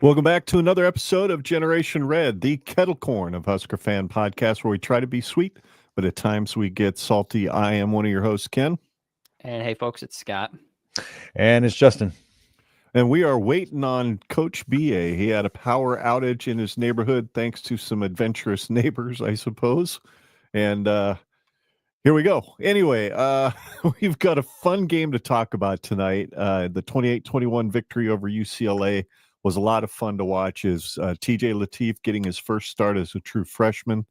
Welcome back to another episode of Generation Red, the kettle corn of Husker Fan Podcast, where we try to be sweet, but at times we get salty. I am one of your hosts, Ken. And hey, folks, it's Scott. And it's Justin. And we are waiting on Coach BA. He had a power outage in his neighborhood thanks to some adventurous neighbors, I suppose. And here we go. Anyway, we've got a fun game to talk about tonight. The 28-21 victory over UCLA was a lot of fun to watch. Is TJ Lateef getting his first start as a true freshman.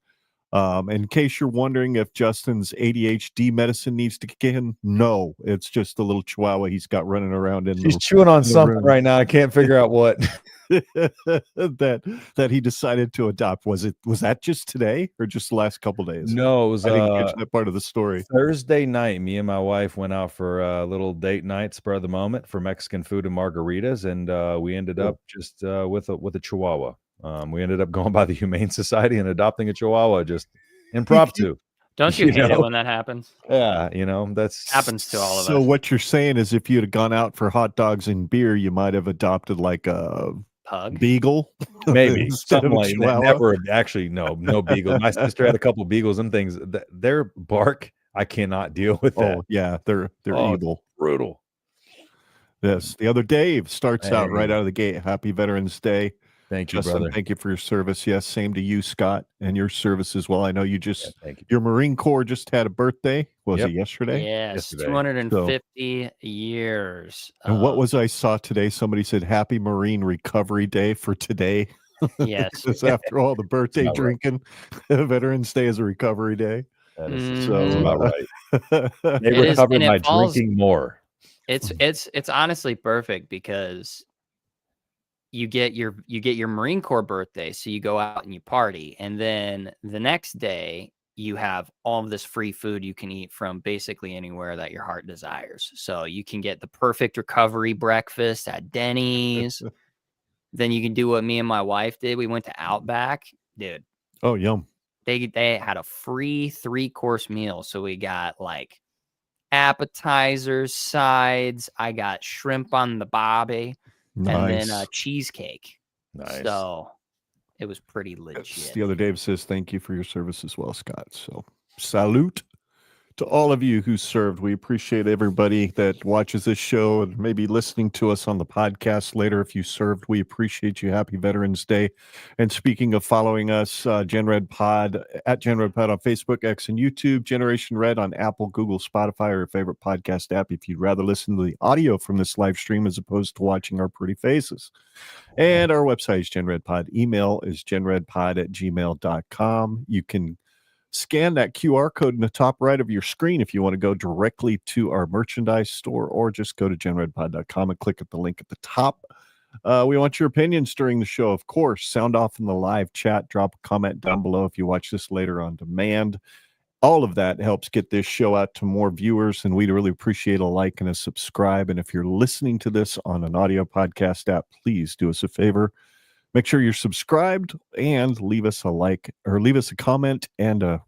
In case you're wondering if Justin's ADHD medicine needs to kick in, no, it's just a little chihuahua he's got running around in. He's chewing on something right now. I can't figure out what. that he decided to adopt. Was that just today or just the last couple days? No, it was. I didn't catch that part of the story. Thursday night, me and my wife went out for a little date night, spur of the moment, for Mexican food and margaritas, and we ended up just with a chihuahua. We ended up going by the Humane Society and adopting a chihuahua, just impromptu. Don't you hate it when that happens? Yeah, that's happens to all of us. So what you're saying is, if you'd have gone out for hot dogs and beer, you might have adopted like a pug, beagle, maybe something like that. Never, actually, no beagle. My sister had a couple beagles and things. Their bark, I cannot deal with that. Oh yeah, they're evil, brutal. Yes, the other Dave starts out right out of the gate. Happy Veterans Day. Thank you, Justin, brother. thank you for your service. Yes, same to you, Scott, and your service as well. I know you just thank you. Your Marine Corps just had a birthday. Was it yesterday? Yes, yesterday. 250 years. And what was I saw today? Somebody said Happy Marine Recovery Day for today. Yes, because after all the birthday drinking, Veterans Day is a recovery day. That is about right. They It recovered is, by drinking more. It's honestly perfect because you get your Marine Corps birthday, so you go out and you party, and then the next day you have all of this free food you can eat from basically anywhere that your heart desires. So you can get the perfect recovery breakfast at Denny's. Then you can do what me and my wife did. We went to Outback, dude. Oh, yum. They had a free 3-course meal, so we got like appetizers, sides. I got shrimp on the barbie. Nice. And then cheesecake. Nice. So it was pretty legit. The other Dave says thank you for your service as well, Scott. So salute to all of you who served. We appreciate everybody that watches this show and maybe listening to us on the podcast later. If you served, we appreciate you. Happy Veterans Day. And speaking of following us, Gen Red Pod at Gen Red Pod on Facebook, X, and YouTube, Generation Red on Apple, Google, Spotify, or your favorite podcast app if you'd rather listen to the audio from this live stream as opposed to watching our pretty faces. And our website is Gen Red Pod. Email is genredpod@gmail.com. You can scan that QR code in the top right of your screen if you want to go directly to our merchandise store, or just go to genredpod.com and click at the link at the top. We want your opinions during the show, of course. Sound off in the live chat. Drop a comment down below if you watch this later on demand. All of that helps get this show out to more viewers, and we'd really appreciate a like and a subscribe. And if you're listening to this on an audio podcast app, please do us a favor. Make sure you're subscribed and leave us a like, or leave us a comment and a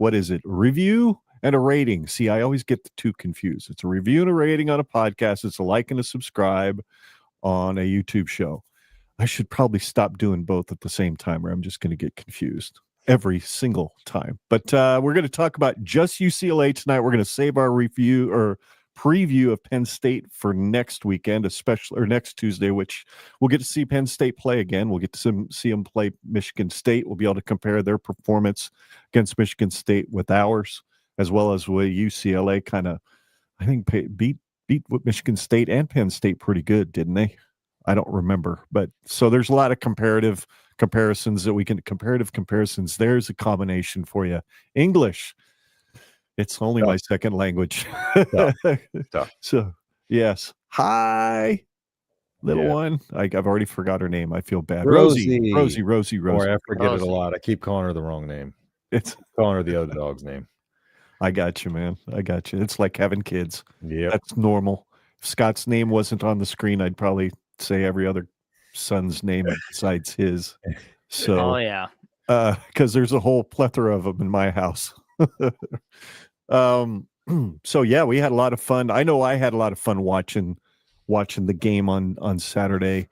review and a rating. See, I always get the two confused. It's a review and a rating on a podcast. It's a like and a subscribe on a YouTube show. I should probably stop doing both at the same time, or I'm just going to get confused every single time. But we're going to talk about just UCLA tonight. We're going to save our review or preview of Penn State for next weekend, or next Tuesday, which we'll get to see Penn State play again. We'll get to see them play Michigan State. We'll be able to compare their performance against Michigan State with ours, as well as with UCLA kind of, I think, beat Michigan State and Penn State pretty good, didn't they? I don't remember. But so there's a lot of comparative comparisons. There's a combination for you. English. It's only my second language. Tough. So, yes. Hi, little one. I've already forgot her name. I feel bad. Rosie. Boy, I forget Rosie. it a lot. I keep calling her the wrong name. It's calling her the other dog's name. I got you, man. I got you. It's like having kids. Yeah, that's normal. If Scott's name wasn't on the screen, I'd probably say every other son's name besides his. So, because there's a whole plethora of them in my house. So yeah, we had a lot of fun. I know I had a lot of fun watching the game on Saturday.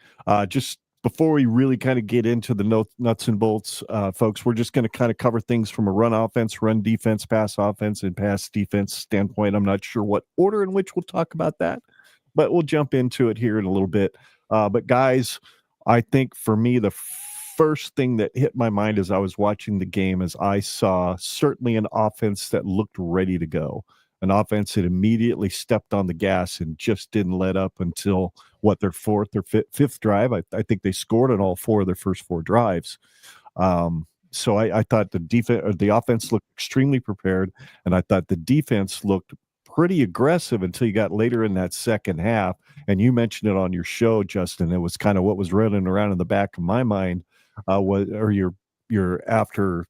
Just before we really kind of get into the nuts and bolts, folks, we're just going to kind of cover things from a run offense, run defense, pass offense, and pass defense standpoint. I'm not sure what order in which we'll talk about that, but we'll jump into it here in a little bit. But guys, I think for me, the first thing that hit my mind as I was watching the game is I saw certainly an offense that looked ready to go. An offense that immediately stepped on the gas and just didn't let up until their fourth or fifth drive. I think they scored on all four of their first four drives. So I thought the offense looked extremely prepared, and I thought the defense looked pretty aggressive until you got later in that second half. And you mentioned it on your show, Justin. It was kind of what was running around in the back of my mind, your after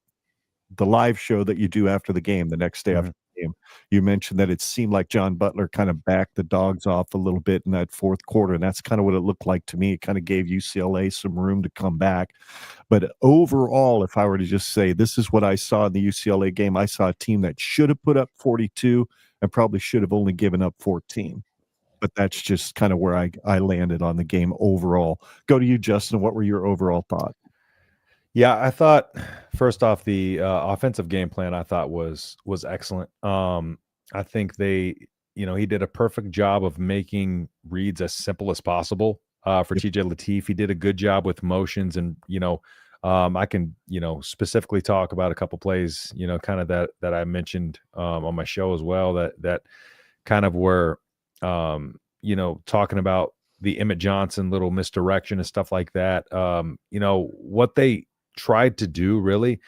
the live show that you do after the game, the next day after the game. You mentioned that it seemed like John Butler kind of backed the dogs off a little bit in that fourth quarter, and that's kind of what it looked like to me. It kind of gave UCLA some room to come back. But overall, if I were to just say this is what I saw in the UCLA game, I saw a team that should have put up 42 and probably should have only given up 14. But that's just kind of where I landed on the game overall. Go to you, Justin. What were your overall thoughts? Yeah, I thought first off the offensive game plan I thought was excellent. I think he did a perfect job of making reads as simple as possible for TJ Lateef. He did a good job with motions, and I can specifically talk about a couple plays kind of that I mentioned on my show as well that kind of were talking about the Emmett Johnson little misdirection and stuff like that. What they tried to do really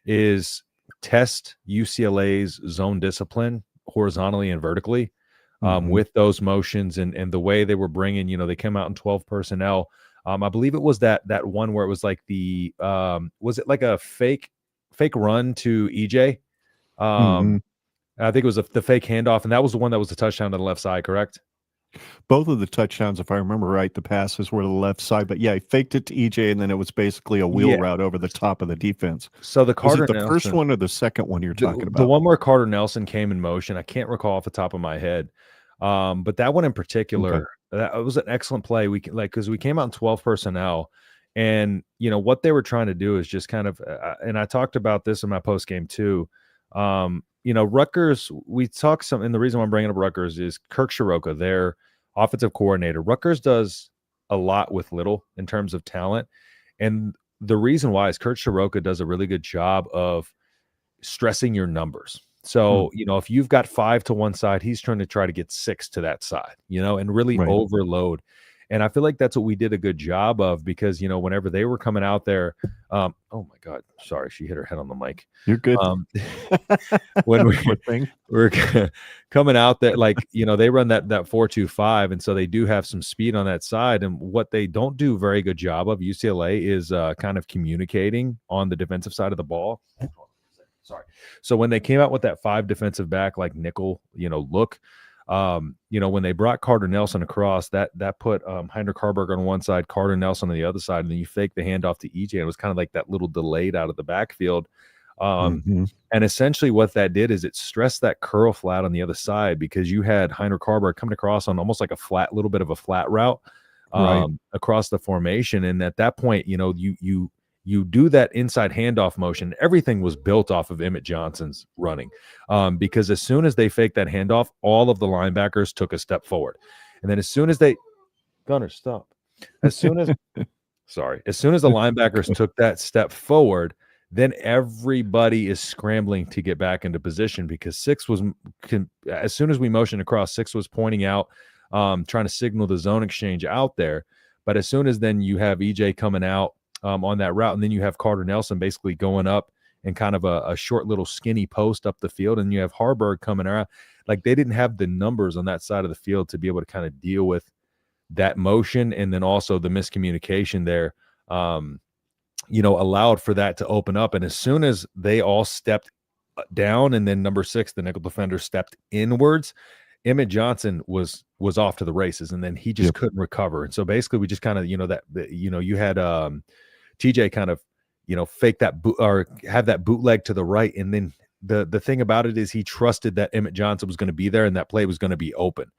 is test UCLA's zone discipline horizontally and vertically with those motions and the way they were bringing, they came out in 12 personnel. I believe it was that one where it was like was it like a fake run to EJ? I think it was the fake handoff, and that was the one that was the touchdown to the left side, correct? Both of the touchdowns, if I remember right, the passes were to the left side. But yeah, he faked it to EJ, and then it was basically a wheel route over the top of the defense. So the Carter Nelson, first one or the second one you're talking about? The one where Carter Nelson came in motion. I can't recall off the top of my head. But that one in particular, that was an excellent play. Because we came out in 12 personnel, and what they were trying to do is just kind of, and I talked about this in my post game too. Rutgers, we talk some, and the reason why I'm bringing up Rutgers is Kirk Shiroka, their offensive coordinator. Rutgers does a lot with little in terms of talent. And the reason why is Kirk Shiroka does a really good job of stressing your numbers. So, if you've got 5 to one side, he's trying to get 6 to that side, and really overload. And I feel like that's what we did a good job of because, whenever they were coming out there, oh my God, sorry, she hit her head on the mic. You're good. When we're coming out there, they run that 4-2-5. And so they do have some speed on that side. And what they don't do a very good job of, UCLA, is kind of communicating on the defensive side of the ball. Sorry. So when they came out with that 5 defensive back, nickel, look, when they brought Carter Nelson across, that put Heinrich Harburg on one side, Carter Nelson on the other side, and then you fake the handoff to EJ. And it was kind of like that little delayed out of the backfield. And essentially what that did is it stressed that curl flat on the other side because you had Heinrich Harburg coming across on almost like a little bit of a flat route across the formation. And at that point, you do that inside handoff motion. Everything was built off of Emmett Johnson's running because as soon as they faked that handoff, all of the linebackers took a step forward. And then as soon as Gunner, stop. As soon as the linebackers took that step forward, then everybody is scrambling to get back into position because as soon as we motioned across, 6 was pointing out, trying to signal the zone exchange out there. But as soon as then you have EJ coming out, on that route, and then you have Carter Nelson basically going up and kind of a short little skinny post up the field, and you have Harburg coming around. They didn't have the numbers on that side of the field to be able to kind of deal with that motion, and then also the miscommunication there, allowed for that to open up. And as soon as they all stepped down, and then number 6, the nickel defender, stepped inwards, Emmett Johnson was off to the races, and then he just couldn't recover. And so basically we just kind of, you had TJ kind of, fake that boot or have that bootleg to the right. And then the thing about it is he trusted that Emmett Johnson was going to be there and that play was going to be open.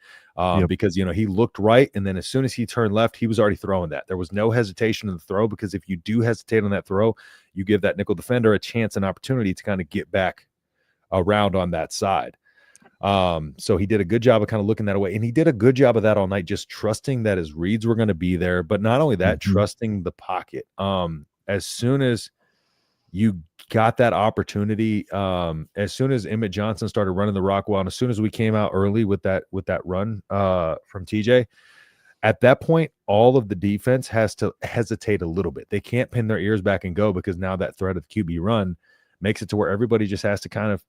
Because, you know, he looked right. And then as soon as he turned left, he was already throwing that. There was no hesitation in the throw, because if you do hesitate on that throw, you give that nickel defender a chance and opportunity to kind of get back around on that side. So he did a good job of kind of looking that away, and he did a good job of that all night, just trusting that his reads were going to be there. But not only that, trusting the pocket. As soon as you got that opportunity, as soon as Emmett Johnson started running the rock well, and as soon as we came out early with that run from TJ, at that point, all of the defense has to hesitate a little bit. They can't pin their ears back and go, because now that threat of the QB run makes it to where everybody just has to kind of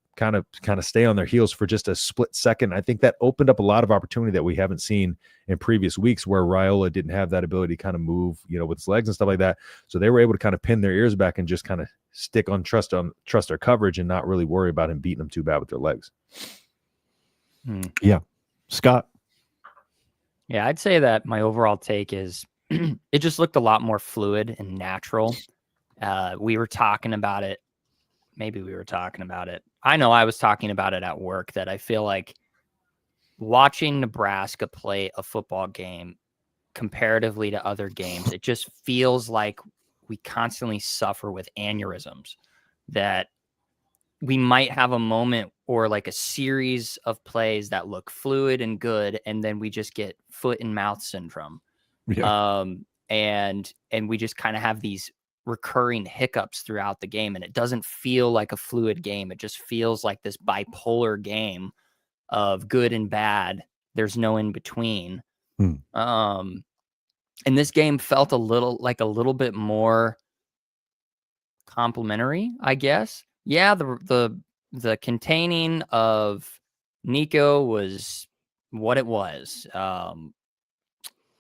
stay on their heels for just a split second. I think that opened up a lot of opportunity that we haven't seen in previous weeks, where Raiola didn't have that ability to kind of move, you know, with his legs and stuff like that. So they were able to kind of pin their ears back and just kind of stick on trust their coverage and not really worry about him beating them too bad with their legs. Yeah. Scott. Yeah, I'd say that my overall take is it just looked a lot more fluid and natural. We were talking about it. Maybe we were talking about it. I know I was talking about it at work, that I feel like watching Nebraska play a football game comparatively to other games, it just feels like we constantly suffer with aneurysms, that we might have a moment or like a series of plays that look fluid and good, and then we just get foot and mouth syndrome. Yeah. And we just kind of have these recurring hiccups throughout the game, and it doesn't feel like a fluid game. It just feels like this bipolar game of good and bad. There's no in between. And this game felt a little bit more complimentary, I guess. Yeah, the containing of Nico was what it was.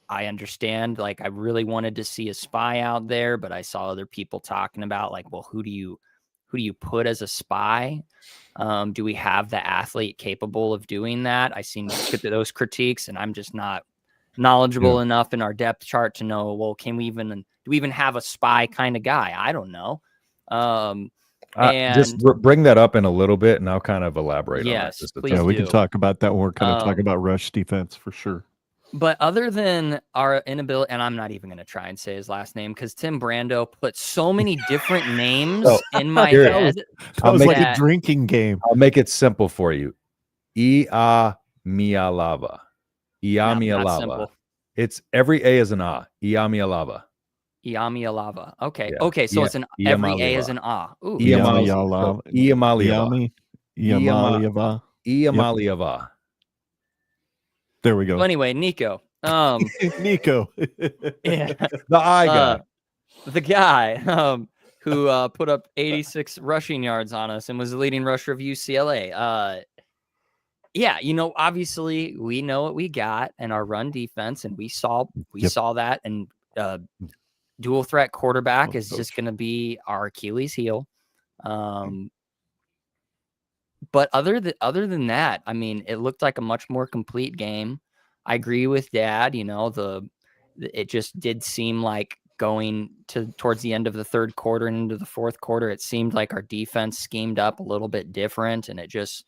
I understand, like, I really wanted to see a spy out there, but I saw other people talking about, like, well, who do you put as a spy? Do we have the athlete capable of doing that? I seen those critiques, and I'm just not knowledgeable enough in our depth chart to know, well, do we even have a spy kind of guy? I don't know. And just bring that up in a little bit, and I'll kind of elaborate on that. Please yeah, we do. can talk about that when we're kind of talking about rush defense for sure. But other than our inability, and I'm not even going to try and say his last name, because Tim Brando put so many different names in my head. That was like a drinking game. I'll make it simple for you. Iamialava. Iamialava. It's every A is an A. Iamialava. Iamialava. Okay. Yeah. Okay. So it's an every A is an A. Ooh. Iamaliava. Iamaliava. There we go. Well, anyway, Nico. Nico. Yeah. The I guy. The guy who put up 86 rushing yards on us and was the leading rusher of UCLA. Yeah, you know, obviously we know what we got in our run defense, and we saw that, and dual threat quarterback is just going to be our Achilles heel. But other than that, I mean, it looked like a much more complete game. I agree with Dad. You know, it just did seem like going towards the end of the third quarter and into the fourth quarter, it seemed like our defense schemed up a little bit different, and it just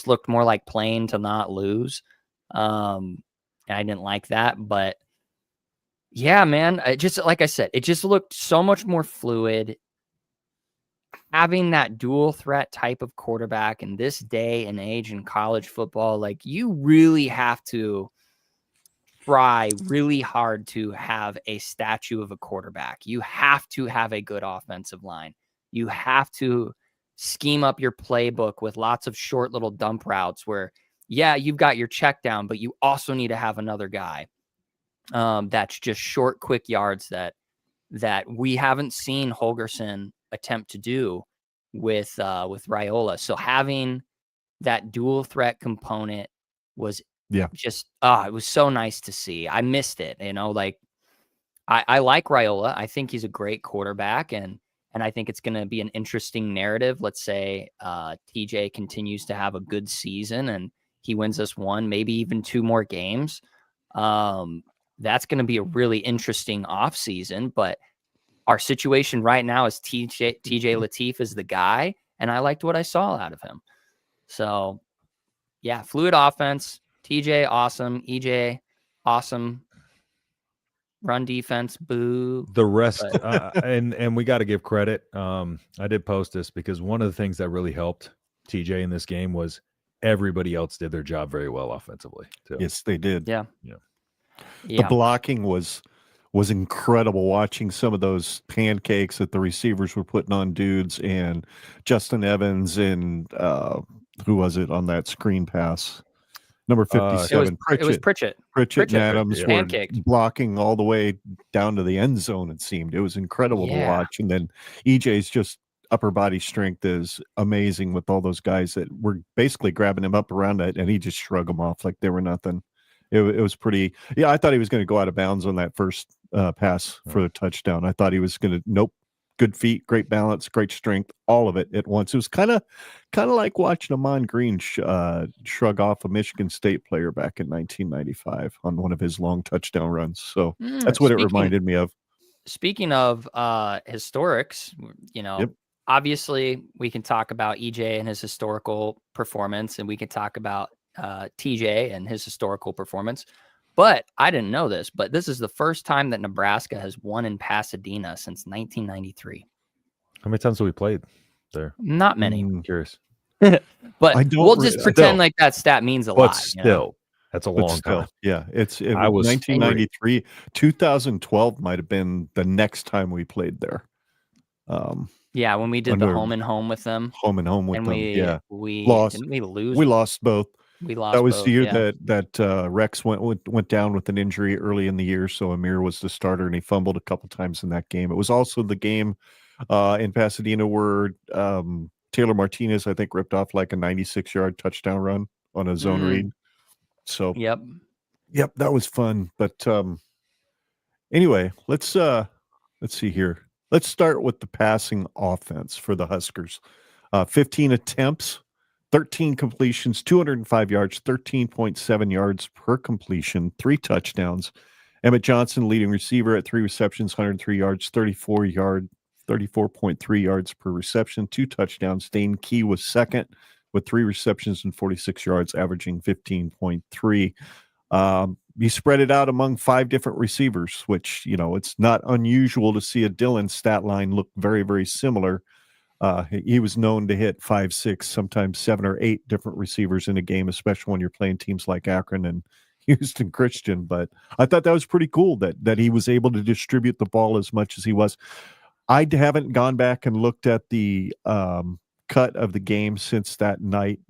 looked more like playing to not lose. And I didn't like that, but yeah, man, like I said, it just looked so much more fluid. Having that dual threat type of quarterback in this day and age in college football, like, you really have to try really hard to have a statue of a quarterback. You have to have a good offensive line. You have to scheme up your playbook with lots of short little dump routes where, yeah, you've got your check down, but you also need to have another guy that's just short, quick yards that we haven't seen Holgorsen attempt to do with Raiola. So having that dual threat component was just it was so nice to see. I missed it, you know, like I like Raiola. I think he's a great quarterback, and I think it's going to be an interesting narrative. Let's say TJ continues to have a good season and he wins us one, maybe even two more games. That's going to be a really interesting offseason, but our situation right now is TJ Lateef is the guy, and I liked what I saw out of him. So, yeah, fluid offense. TJ, awesome. EJ, awesome. Run defense, boo. The rest, and we got to give credit. I did post this because one of the things that really helped TJ in this game was everybody else did their job very well offensively too. Yes, they did. Yeah. The blocking was incredible. Watching some of those pancakes that the receivers were putting on dudes, and Justin Evans and who was it on that screen pass? Number 57, It was Pritchett. Pritchett and Adams were pancaked. blocking all the way down to the end zone, it seemed. It was incredible to watch. And then EJ's just upper body strength is amazing with all those guys that were basically grabbing him up around it, and he just shrugged them off like they were nothing. It was pretty. Yeah, I thought he was going to go out of bounds on that first pass for the touchdown. I thought he was going to. Nope. Good feet, great balance, great strength, all of it at once. It was kind of like watching Amon Green shrug off a Michigan State player back in 1995 on one of his long touchdown runs. So that's what it reminded me of. Speaking of historics, obviously we can talk about EJ and his historical performance, and we can talk about TJ and his historical performance. But I didn't know this, but this is the first time that Nebraska has won in Pasadena since 1993. How many times have we played there? Not many. Curious. But we'll just pretend like that stat means a lot. But still, that's a long time. Yeah, it was 1993. Angry. 2012 might have been the next time we played there. Yeah, when we did the home and home with them. Home and home with them. We lost. Didn't we lose? We lost both. That was both, the year that Rex went down with an injury early in the year, so Amir was the starter, and he fumbled a couple times in that game. It was also the game in Pasadena where Taylor Martinez, I think, ripped off like a 96-yard touchdown run on a zone read. So yep, that was fun. But anyway, let's see here. Let's start with the passing offense for the Huskers. 15 attempts. 13 completions, 205 yards, 13.7 yards per completion, 3 touchdowns. Emmett Johnson, leading receiver at 3 receptions, 103 yards, 34.3 yards per reception, 2 touchdowns. Dane Key was second with 3 receptions and 46 yards, averaging 15.3. You spread it out among 5 different receivers, which, it's not unusual to see a Dillon stat line look very, very similar. He was known to hit 5, 6, sometimes 7 or 8 different receivers in a game, especially when you're playing teams like Akron and Houston Christian. But I thought that was pretty cool that he was able to distribute the ball as much as he was. I haven't gone back and looked at the cut of the game since that night.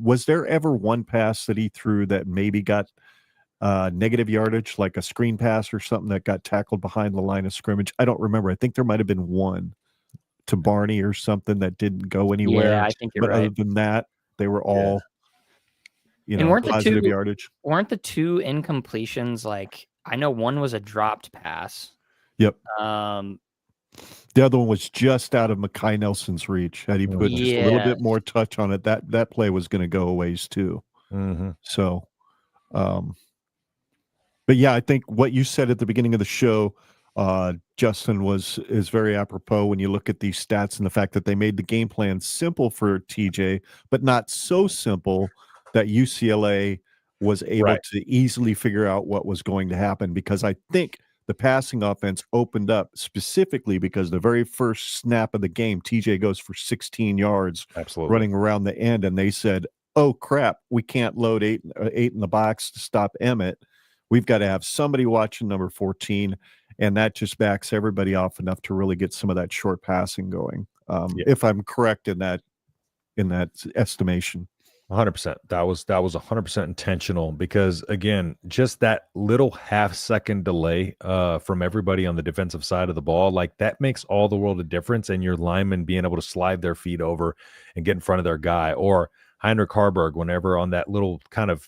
Was there ever one pass that he threw that maybe got negative yardage, like a screen pass or something that got tackled behind the line of scrimmage? I don't remember. I think there might have been one to Barney or something that didn't go anywhere. Yeah, I think you're right. Other than that, they were all, positive yardage. Weren't the 2 incompletions I know one was a dropped pass. Yep. The other one was just out of Mekhi Nelson's reach. Had he put just a little bit more touch on it, that play was going to go a ways too. Mm-hmm. So, but yeah, I think what you said at the beginning of the show, Justin, is very apropos when you look at these stats and the fact that they made the game plan simple for TJ, but not so simple that UCLA was able to easily figure out what was going to happen. Because I think the passing offense opened up specifically because the very first snap of the game, TJ goes for 16 yards, running around the end, and they said, "Oh crap, we can't load 8 in the box to stop Emmett. We've got to have somebody watching number 14." And that just backs everybody off enough to really get some of that short passing going. If I'm correct in that estimation. 100%. That was 100% intentional because, again, just that little half-second delay from everybody on the defensive side of the ball, that makes all the world of difference. And your linemen being able to slide their feet over and get in front of their guy, or Heinrich Harburg, whenever on that little kind of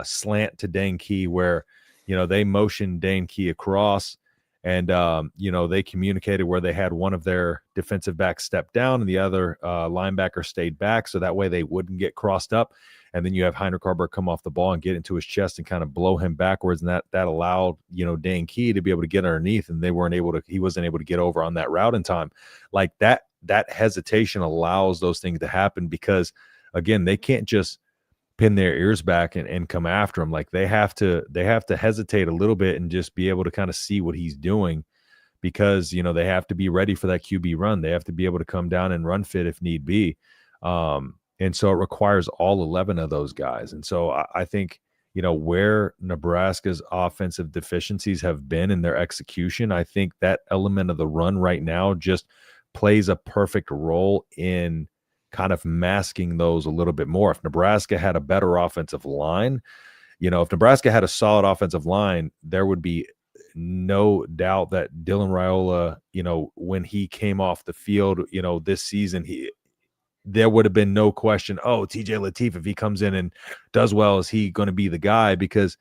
slant to Dane Key where they motioned Dane Key across. And, they communicated where they had one of their defensive backs step down and the other linebacker stayed back. So that way they wouldn't get crossed up. And then you have Heinrich Harburg come off the ball and get into his chest and kind of blow him backwards. And that allowed, Dane Key to be able to get underneath, and he wasn't able to get over on that route in time. That that hesitation allows those things to happen because, again, they can't just pin their ears back and come after him. Like they have to hesitate a little bit and just be able to kind of see what he's doing because, you know, they have to be ready for that QB run. They have to be able to come down and run fit if need be. And so it requires all 11 of those guys. And so I think, you know, where Nebraska's offensive deficiencies have been in their execution, I think that element of the run right now just plays a perfect role in kind of masking those a little bit more. If Nebraska had a better offensive line, you know, if Nebraska had a solid offensive line, there would be no doubt that Dylan Raiola, you know, when he came off the field, you know, this season, there would have been no question, oh, TJ Lateef, if he comes in and does well, is he going to be the guy? Because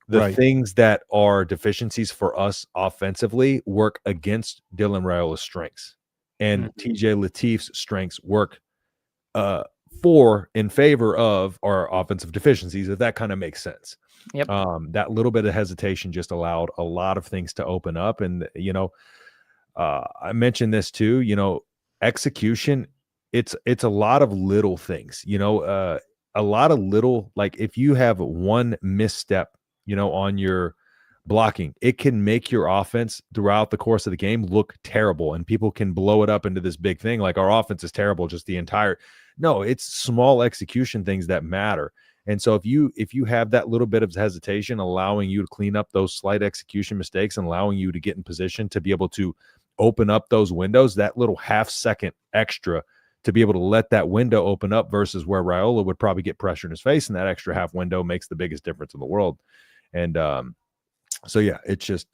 the things that are deficiencies for us offensively work against Dylan Raiola's strengths. And TJ Lateef's strengths work in favor of our offensive deficiencies, if that kind of makes sense. Yep. That little bit of hesitation just allowed a lot of things to open up. And, you know, I mentioned this too, you know, execution, it's a lot of little things, you know, a lot of little, like if you have one misstep, you know, on your blocking, it can make your offense throughout the course of the game look terrible, and people can blow it up into this big thing like our offense is terrible, just the entire. No, it's small execution things that matter. And so if you have that little bit of hesitation allowing you to clean up those slight execution mistakes and allowing you to get in position to be able to open up those windows, that little half second extra to be able to let that window open up versus where Raiola would probably get pressure in his face, and that extra half window makes the biggest difference in the world. And so yeah, it's just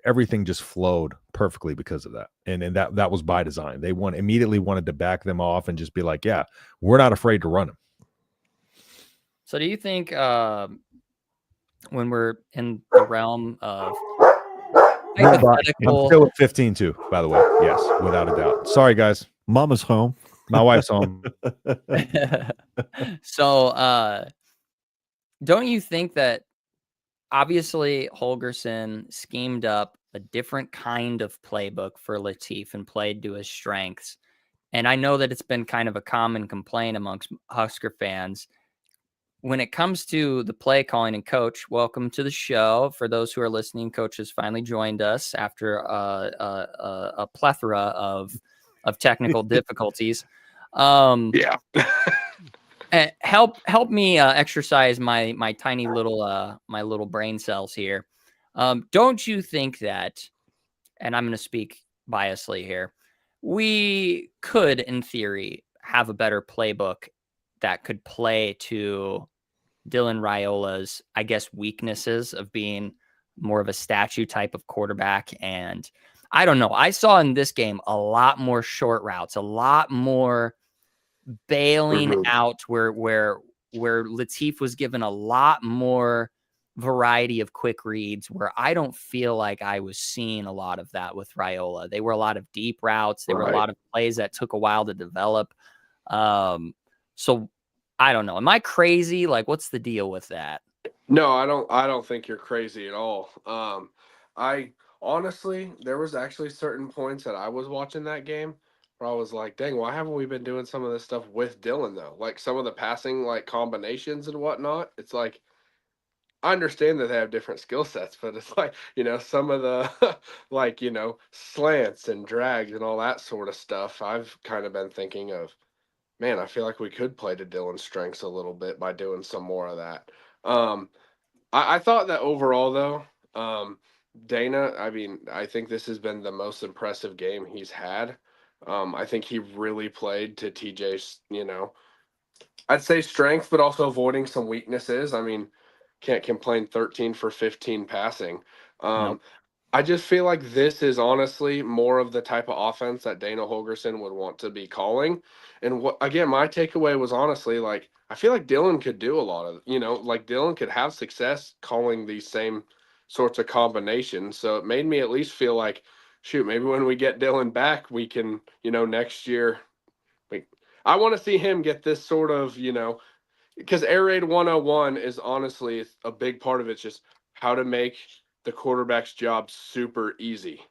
everything just flowed perfectly because of that, and that was by design. They immediately wanted to back them off and just be like, yeah, we're not afraid to run them. So do you think when we're in the realm of hypothetical, I'm still at 15-2, by the way. Yes, without a doubt. Sorry, guys. Mama's home. My wife's home. So don't you think that obviously Holgorsen schemed up a different kind of playbook for Lateef and played to his strengths? And I know that it's been kind of a common complaint amongst Husker fans. When it comes to the play calling, and Coach, welcome to the show. For those who are listening, Coach has finally joined us after a plethora of technical difficulties. Yeah. Help me exercise my tiny little my little brain cells here. Don't you think that, and I'm going to speak biasly here, we could, in theory, have a better playbook that could play to Dylan Raiola's, I guess, weaknesses of being more of a statue type of quarterback? And I don't know. I saw in this game a lot more short routes, a lot more bailing out where Lateef was given a lot more variety of quick reads, where I don't feel like I was seeing a lot of that with Raiola. They were a lot of deep routes. There were a lot of plays that took a while to develop. So I don't know. Am I crazy? Like, what's the deal with that? No, I don't think you're crazy at all. I honestly, there was actually certain points that I was watching that game where I was like, dang, why haven't we been doing some of this stuff with Dylan though? Like some of the passing like combinations and whatnot. It's like, I understand that they have different skill sets, but it's like, you know, some of the like, you know, slants and drags and all that sort of stuff. I've kind of been thinking of, man, I feel like we could play to Dylan's strengths a little bit by doing some more of that. I thought that overall, though, Dana, I mean, I think this has been the most impressive game he's had. I think he really played to TJ's, you know, I'd say strength, but also avoiding some weaknesses. I mean, can't complain 13 for 15 passing. Nope. I just feel like this is honestly more of the type of offense that Dana Holgorsen would want to be calling. And what, again, my takeaway was honestly like, I feel like Dylan could do a lot of, you know, like Dylan could have success calling these same sorts of combinations. So it made me at least feel like, shoot, maybe when we get Dylan back, we can, you know, next year, I want to see him get this sort of, you know, because Air Raid 101 is honestly a big part of it's just how to make the quarterback's job super easy,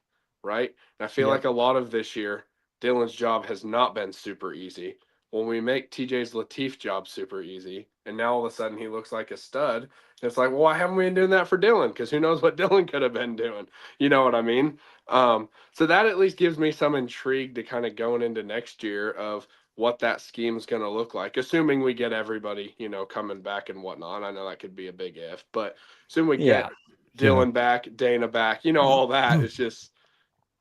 right? And I feel like a lot of this year Dylan's job has not been super easy. When we make TJ Lateef's job super easy, and now all of a sudden he looks like a stud, it's like, well, why haven't we been doing that for Dylan? Because who knows what Dylan could have been doing? You know what I mean? So that at least gives me some intrigue to kind of going into next year of what that scheme's going to look like, assuming we get everybody, coming back and whatnot. I know that could be a big if, but assuming we get Dylan back, Dana back, all that. It's just,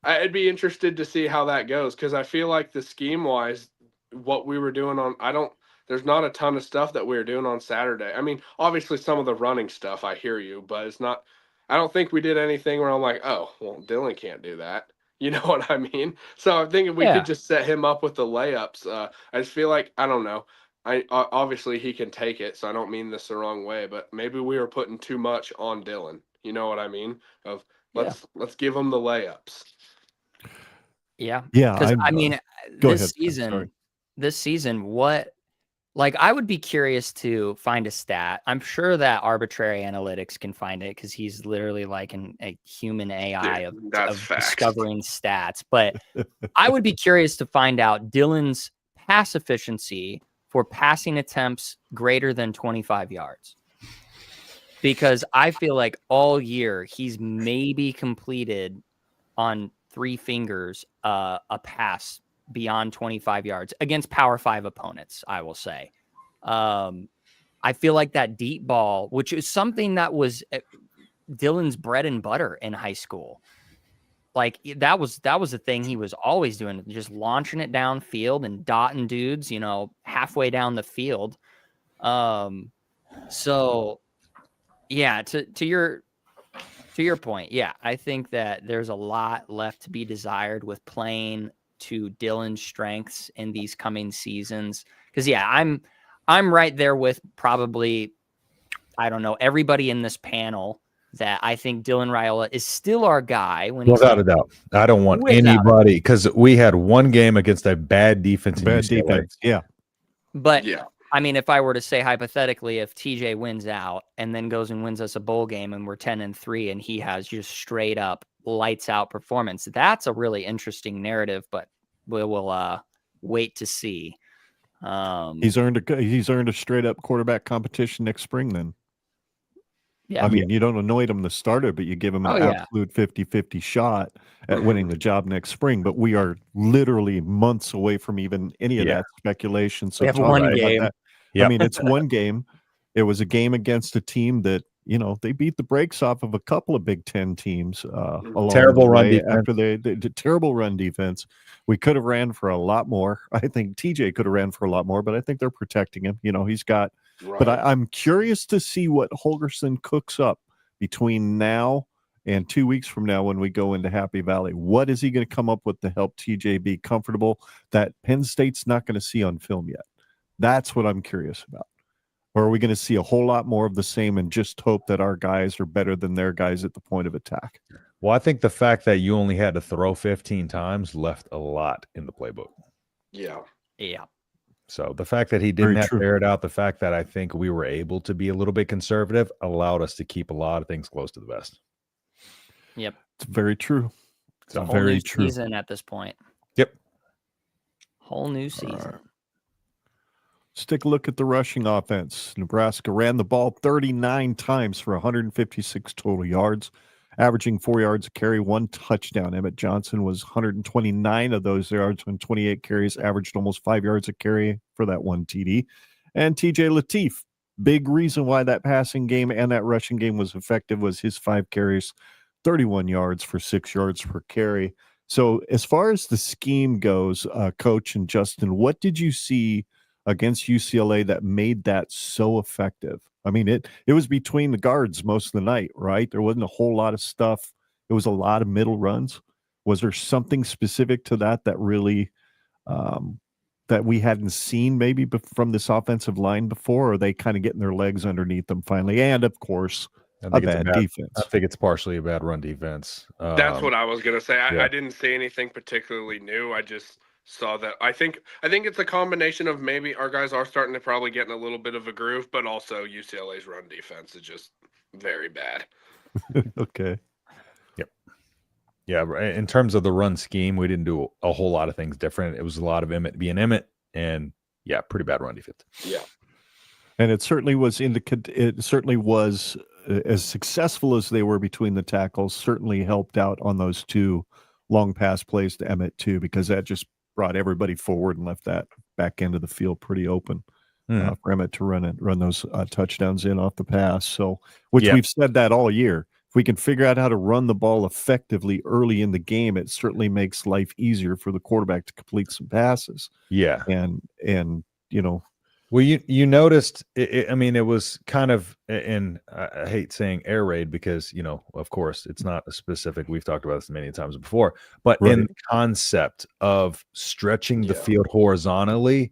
I'd be interested to see how that goes, because I feel like the scheme-wise, what we were doing there's not a ton of stuff that we were doing on Saturday. I mean, obviously some of the running stuff, I hear you, but I don't think we did anything where I'm like, oh, well, Dylan can't do that. You know what I mean? So I'm thinking we could just set him up with the layups. I just feel like, I don't know. Obviously he can take it, so I don't mean this the wrong way, but maybe we were putting too much on Dylan. You know what I mean? Let's give him the layups. Yeah. Yeah. Because I mean, this season, I would be curious to find a stat. I'm sure that arbitrary analytics can find it, because he's literally like a human AI of discovering stats. But I would be curious to find out Dylan's pass efficiency for passing attempts greater than 25 yards. Because I feel like all year he's maybe completed on 3 fingers a pass beyond 25 yards against Power 5 opponents, I will say. I feel like that deep ball, which is something that was Dylan's bread and butter in high school. Like that was the thing he was always doing, just launching it downfield and dotting dudes, halfway down the field. So yeah, to your point, yeah, I think that there's a lot left to be desired with playing to Dylan's strengths in these coming seasons. Because yeah, I'm right there with probably, I don't know, everybody in this panel that I think Dylan Raiola is still our guy. Without a doubt. I don't want anybody, because we had one game against a bad defense. Yeah. But yeah. I mean, if I were to say hypothetically, if TJ wins out and then goes and wins us a bowl game and we're 10-3 and he has just straight up lights out performance, that's a really interesting narrative, but we will wait to see. He's earned a straight up quarterback competition next spring then. Yeah. I mean, you don't anoint him the starter, but you give him an absolute 50-50 shot at winning the job next spring. But we are literally months away from even any of that speculation. So we have one game. I mean, it's one game. It was a game against a team that, they beat the brakes off of a couple of Big Ten teams. Terrible run defense. After they did terrible run defense. We could have ran for a lot more. I think TJ could have ran for a lot more, but I think they're protecting him. He's got. Right. But I'm curious to see what Holgorsen cooks up between now and 2 weeks from now when we go into Happy Valley. What is he going to come up with to help TJ be comfortable that Penn State's not going to see on film yet? That's what I'm curious about. Or are we going to see a whole lot more of the same and just hope that our guys are better than their guys at the point of attack? Well, I think the fact that you only had to throw 15 times left a lot in the playbook. Yeah. Yeah. So the fact that he didn't have to air it out, the fact that I think we were able to be a little bit conservative allowed us to keep a lot of things close to the vest. Yep. It's very true. It's a whole new season at this point. Yep. Whole new season. Right. Let's take a look at the rushing offense. Nebraska ran the ball 39 times for 156 total yards, averaging 4 yards a carry, 1 touchdown. Emmett Johnson was 129 of those yards on 28 carries, averaged almost 5 yards a carry for that 1 TD. And TJ Lateef, big reason why that passing game and that rushing game was effective was his 5 carries, 31 yards for 6 yards per carry. So as far as the scheme goes, Coach and Justin, what did you see against UCLA that made that so effective? I mean, it was between the guards most of the night, right? There wasn't a whole lot of stuff. It was a lot of middle runs. Was there something specific to that really that we hadn't seen maybe from this offensive line before? Or are they kind of getting their legs underneath them finally? And of course, a bad defense. I think it's partially a bad run defense. That's what I was going to say. I didn't see anything particularly new. I just saw that. I think it's a combination of maybe our guys are starting to probably get in a little bit of a groove, but also UCLA's run defense is just very bad. Okay. Yep. Yeah, in terms of the run scheme, we didn't do a whole lot of things different. It was a lot of Emmett being Emmett, and yeah, pretty bad run defense. Yeah. And it certainly was as successful as they were between the tackles, certainly helped out on those two long pass plays to Emmett too, because that just brought everybody forward and left that back end of the field pretty open for Emmett to run those touchdowns in off the pass. So, which we've said that all year. If we can figure out how to run the ball effectively early in the game, it certainly makes life easier for the quarterback to complete some passes. Yeah, and you know. Well, you noticed, it was kind of, and I hate saying air raid because, of course, it's not a specific, we've talked about this many times before, but in the concept of stretching the field horizontally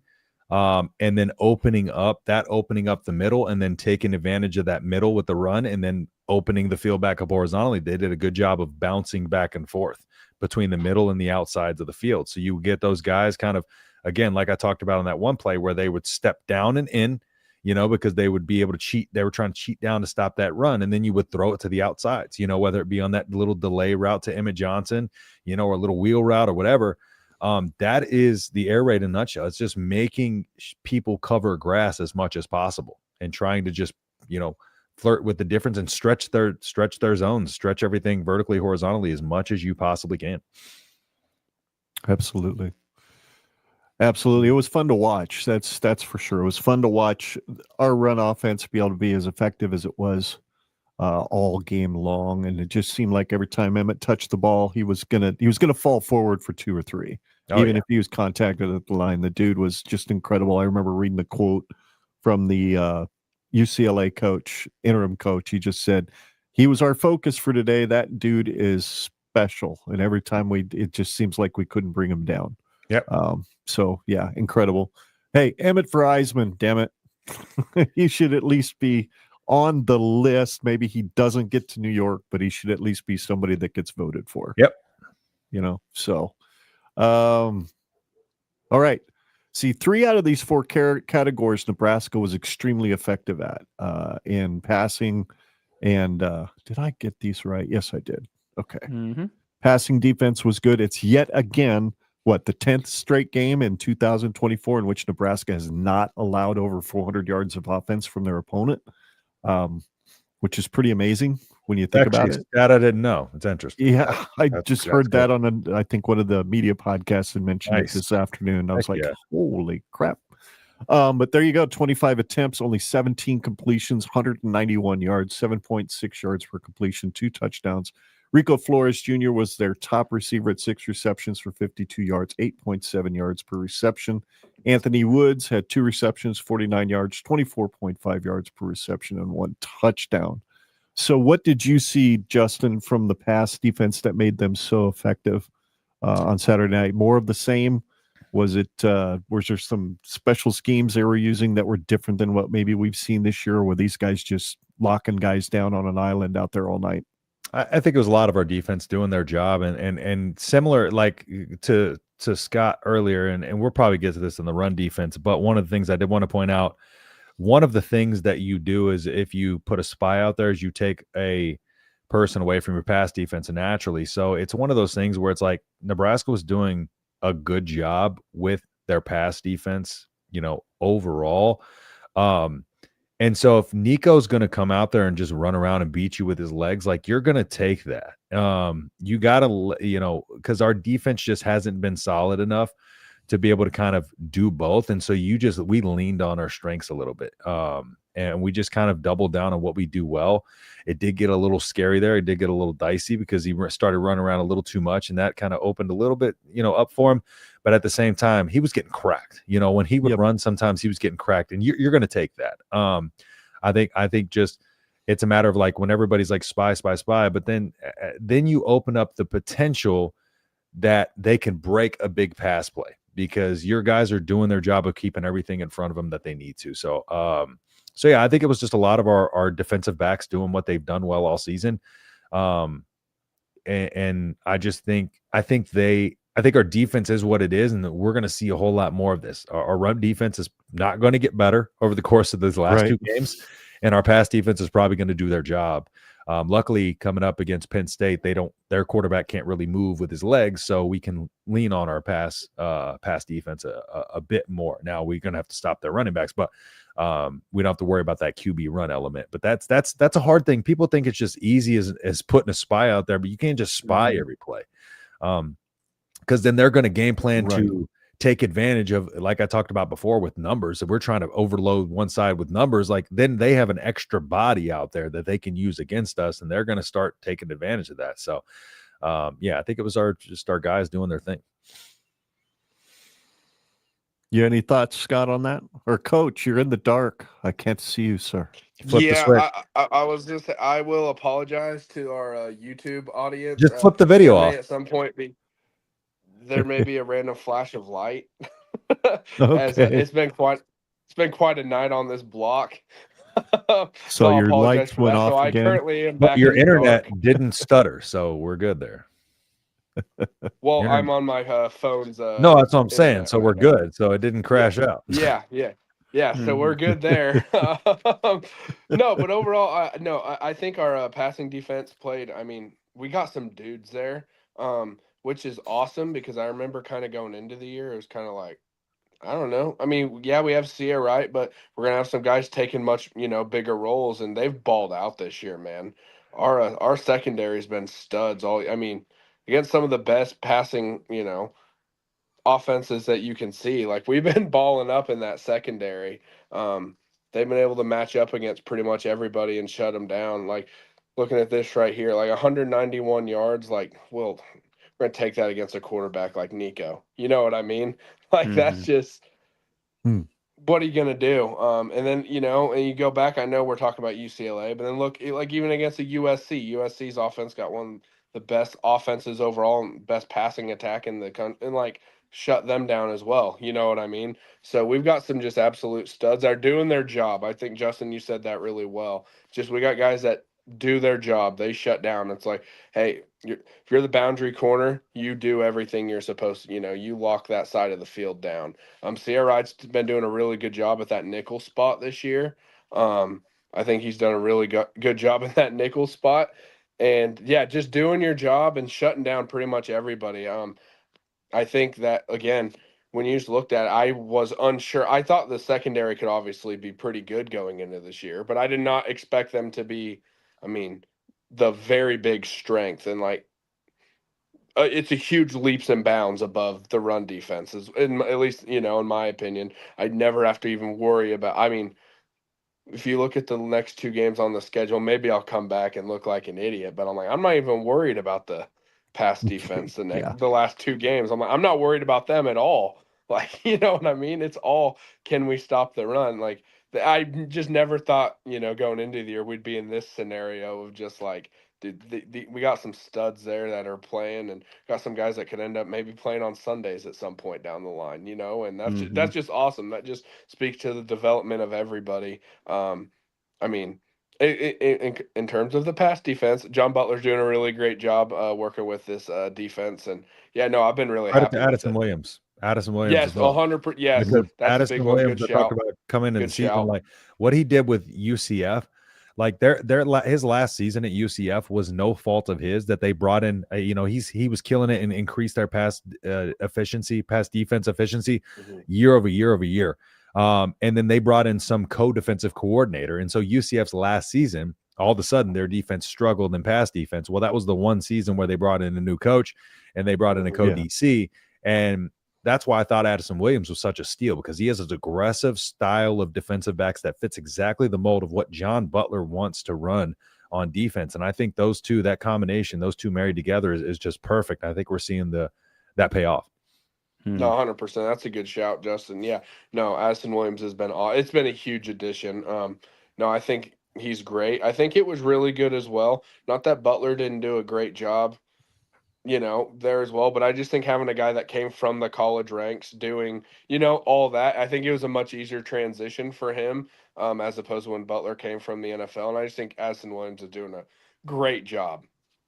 and then opening up the middle and then taking advantage of that middle with the run and then opening the field back up horizontally. They did a good job of bouncing back and forth between the middle and the outsides of the field. So you get those guys kind of, again, like I talked about on that one play where they would step down and in, because they would be able to cheat. They were trying to cheat down to stop that run. And then you would throw it to the outsides, whether it be on that little delay route to Emmett Johnson, or a little wheel route or whatever. That is the air raid in a nutshell. It's just making people cover grass as much as possible and trying to just, flirt with the difference and stretch their zones, stretch everything vertically, horizontally as much as you possibly can. Absolutely. It was fun to watch. That's for sure. It was fun to watch our run offense be able to be as effective as it was all game long. And it just seemed like every time Emmett touched the ball, he was gonna fall forward for 2 or 3. Even if he was contacted at the line, the dude was just incredible. I remember reading the quote from the UCLA interim coach. He just said, he was our focus for today. That dude is special. And every time it just seems like we couldn't bring him down. Yep. So yeah, incredible. Hey, Emmett for Eisman, damn it. He should at least be on the list. Maybe he doesn't get to New York, but he should at least be somebody that gets voted for. Yep. So all right. See, 3 out of these 4 categories Nebraska was extremely effective at in passing. And did I get these right? Yes, I did. Okay. Mm-hmm. Passing defense was good. It's yet again the 10th straight game in 2024 in which Nebraska has not allowed over 400 yards of offense from their opponent, which is pretty amazing when you think about it. That I didn't know. It's interesting. Yeah, that's heard that on I think one of the media podcasts and mentioned it this afternoon. I was holy crap. But there you go, 25 attempts, only 17 completions, 191 yards, 7.6 yards per completion, 2 touchdowns. Rico Flores Jr. was their top receiver at 6 receptions for 52 yards, 8.7 yards per reception. Anthony Woods had 2 receptions, 49 yards, 24.5 yards per reception, and 1 touchdown. So what did you see, Justin, from the pass defense that made them so effective on Saturday night? More of the same? Was there some special schemes they were using that were different than what maybe we've seen this year? Or were these guys just locking guys down on an island out there all night? I think it was a lot of our defense doing their job and similar like to Scott earlier, and we'll probably get to this in the run defense, but one of the things I did want to point out, one of the things that you do is if you put a spy out there is you take a person away from your pass defense naturally. So it's one of those things where it's like Nebraska was doing a good job with their pass defense, overall. And so if Nico's going to come out there and just run around and beat you with his legs, like you're going to take that. You got to, because our defense just hasn't been solid enough to be able to kind of do both. And so we leaned on our strengths a little bit. And we just kind of doubled down on what we do well. It did get a little scary there. It did get a little dicey because he started running around a little too much, and that kind of opened a little bit, up for him. But at the same time, he was getting cracked. When he would run, sometimes he was getting cracked, and you're going to take that. I think just it's a matter of like when everybody's like spy, but then you open up the potential that they can break a big pass play because your guys are doing their job of keeping everything in front of them that they need to. So yeah, I think it was just a lot of our defensive backs doing what they've done well all season. And I just think our defense is what it is, and that we're going to see a whole lot more of this. Our run defense is not going to get better over the course of these last 2 games, and our pass defense is probably going to do their job. Luckily, coming up against Penn State, their quarterback can't really move with his legs, so we can lean on our pass defense a bit more. Now we're going to have to stop their running backs, but we don't have to worry about that QB run element. But that's a hard thing. People think it's just easy as putting a spy out there, but you can't just spy every play. Because then they're going to game plan to take advantage of, like I talked about before with numbers. If we're trying to overload one side with numbers, like then they have an extra body out there that they can use against us, and they're going to start taking advantage of that. So, I think it was our guys doing their thing. You any thoughts, Scott, on that? Or Coach, you're in the dark. I can't see you, sir. Flip the switch. I was just. I will apologize to our YouTube audience. Just flip the video there off. May at some point there may be a random flash of light. As Okay. it's been quite a night on this block. So I your apologize lights for went that. off So I again? currently am But back your in the internet dark. didn't stutter, so we're good there. Well, Internet- I'm on my phone's. No, that's what I'm saying. internet So right we're now. good. So it didn't crash out. Yeah. So we're good there. No, but overall, I think our passing defense played. I mean, we got some dudes there, which is awesome because I remember kind of going into the year, it was kind of like, I don't know. I mean, yeah, we have Sia, right? But we're gonna have some guys taking much, bigger roles, and they've balled out this year, man. Our secondary's been studs. I mean, against some of the best passing, offenses that you can see. Like we've been balling up in that secondary. They've been able to match up against pretty much everybody and shut them down. Like looking at this right here, like 191 yards. Like, well, we're gonna take that against a quarterback like Nico. You know what I mean? Like that's just what are you gonna do? And then and you go back. I know we're talking about UCLA, but then look, like even against the USC's offense got one of the best offenses overall, and best passing attack in the country, and like shut them down as well. You know what I mean? So we've got some just absolute studs that are doing their job. I think Justin, you said that really well. Just we got guys that do their job. They shut down. It's like, hey, if you're the boundary corner, you do everything you're supposed to. You lock that side of the field down. Sierra Wright's been doing a really good job at that nickel spot this year. I think he's done a really good job at that nickel spot. And yeah, just doing your job and shutting down pretty much everybody. I think that again, when you just looked at it, I was unsure. I thought the secondary could obviously be pretty good going into this year, but I did not expect them to be, the very big strength. And like, it's a huge leaps and bounds above the run defenses. At least, in my opinion, I'd never have to even worry about. If you look at the next two games on the schedule, maybe I'll come back and look like an idiot, but I'm not even worried about the pass defense the last two games. I'm not worried about them at all. Like, you know what I mean? It's all, can we stop the run? Like, I just never thought, going into the year we'd be in this scenario of just like, dude, we got some studs there that are playing, and got some guys that could end up maybe playing on Sundays at some point down the line, and that's just awesome. That just speaks to the development of everybody. In terms of the pass defense, John Butler's doing a really great job working with this defense, and yeah, no, I've been really happy with Addison it. Williams. Addison Williams. Yes, 100%. Yes, Because that's Addison a big one. Williams, Good I talk shout. about coming in the season, shout. like what he did with UCF, like his last season at UCF was no fault of his that they brought in. He was killing it and increased their pass defense efficiency year over year. And then they brought in some co-defensive coordinator, and so UCF's last season, all of a sudden their defense struggled in pass defense. Well, that was the one season where they brought in a new coach and they brought in a co-DC, and that's why I thought Addison Williams was such a steal, because he has an aggressive style of defensive backs that fits exactly the mold of what John Butler wants to run on defense. And I think those two, that combination, those two married together is just perfect. I think we're seeing that pay off. No, 100%. That's a good shout, Justin. Yeah, no, Addison Williams it's been a huge addition. No, I think he's great. I think it was really good as well. Not that Butler didn't do a great job, there as well. But I just think having a guy that came from the college ranks doing, all that, I think it was a much easier transition for him as opposed to when Butler came from the NFL. And I just think Addison Williams is doing a great job.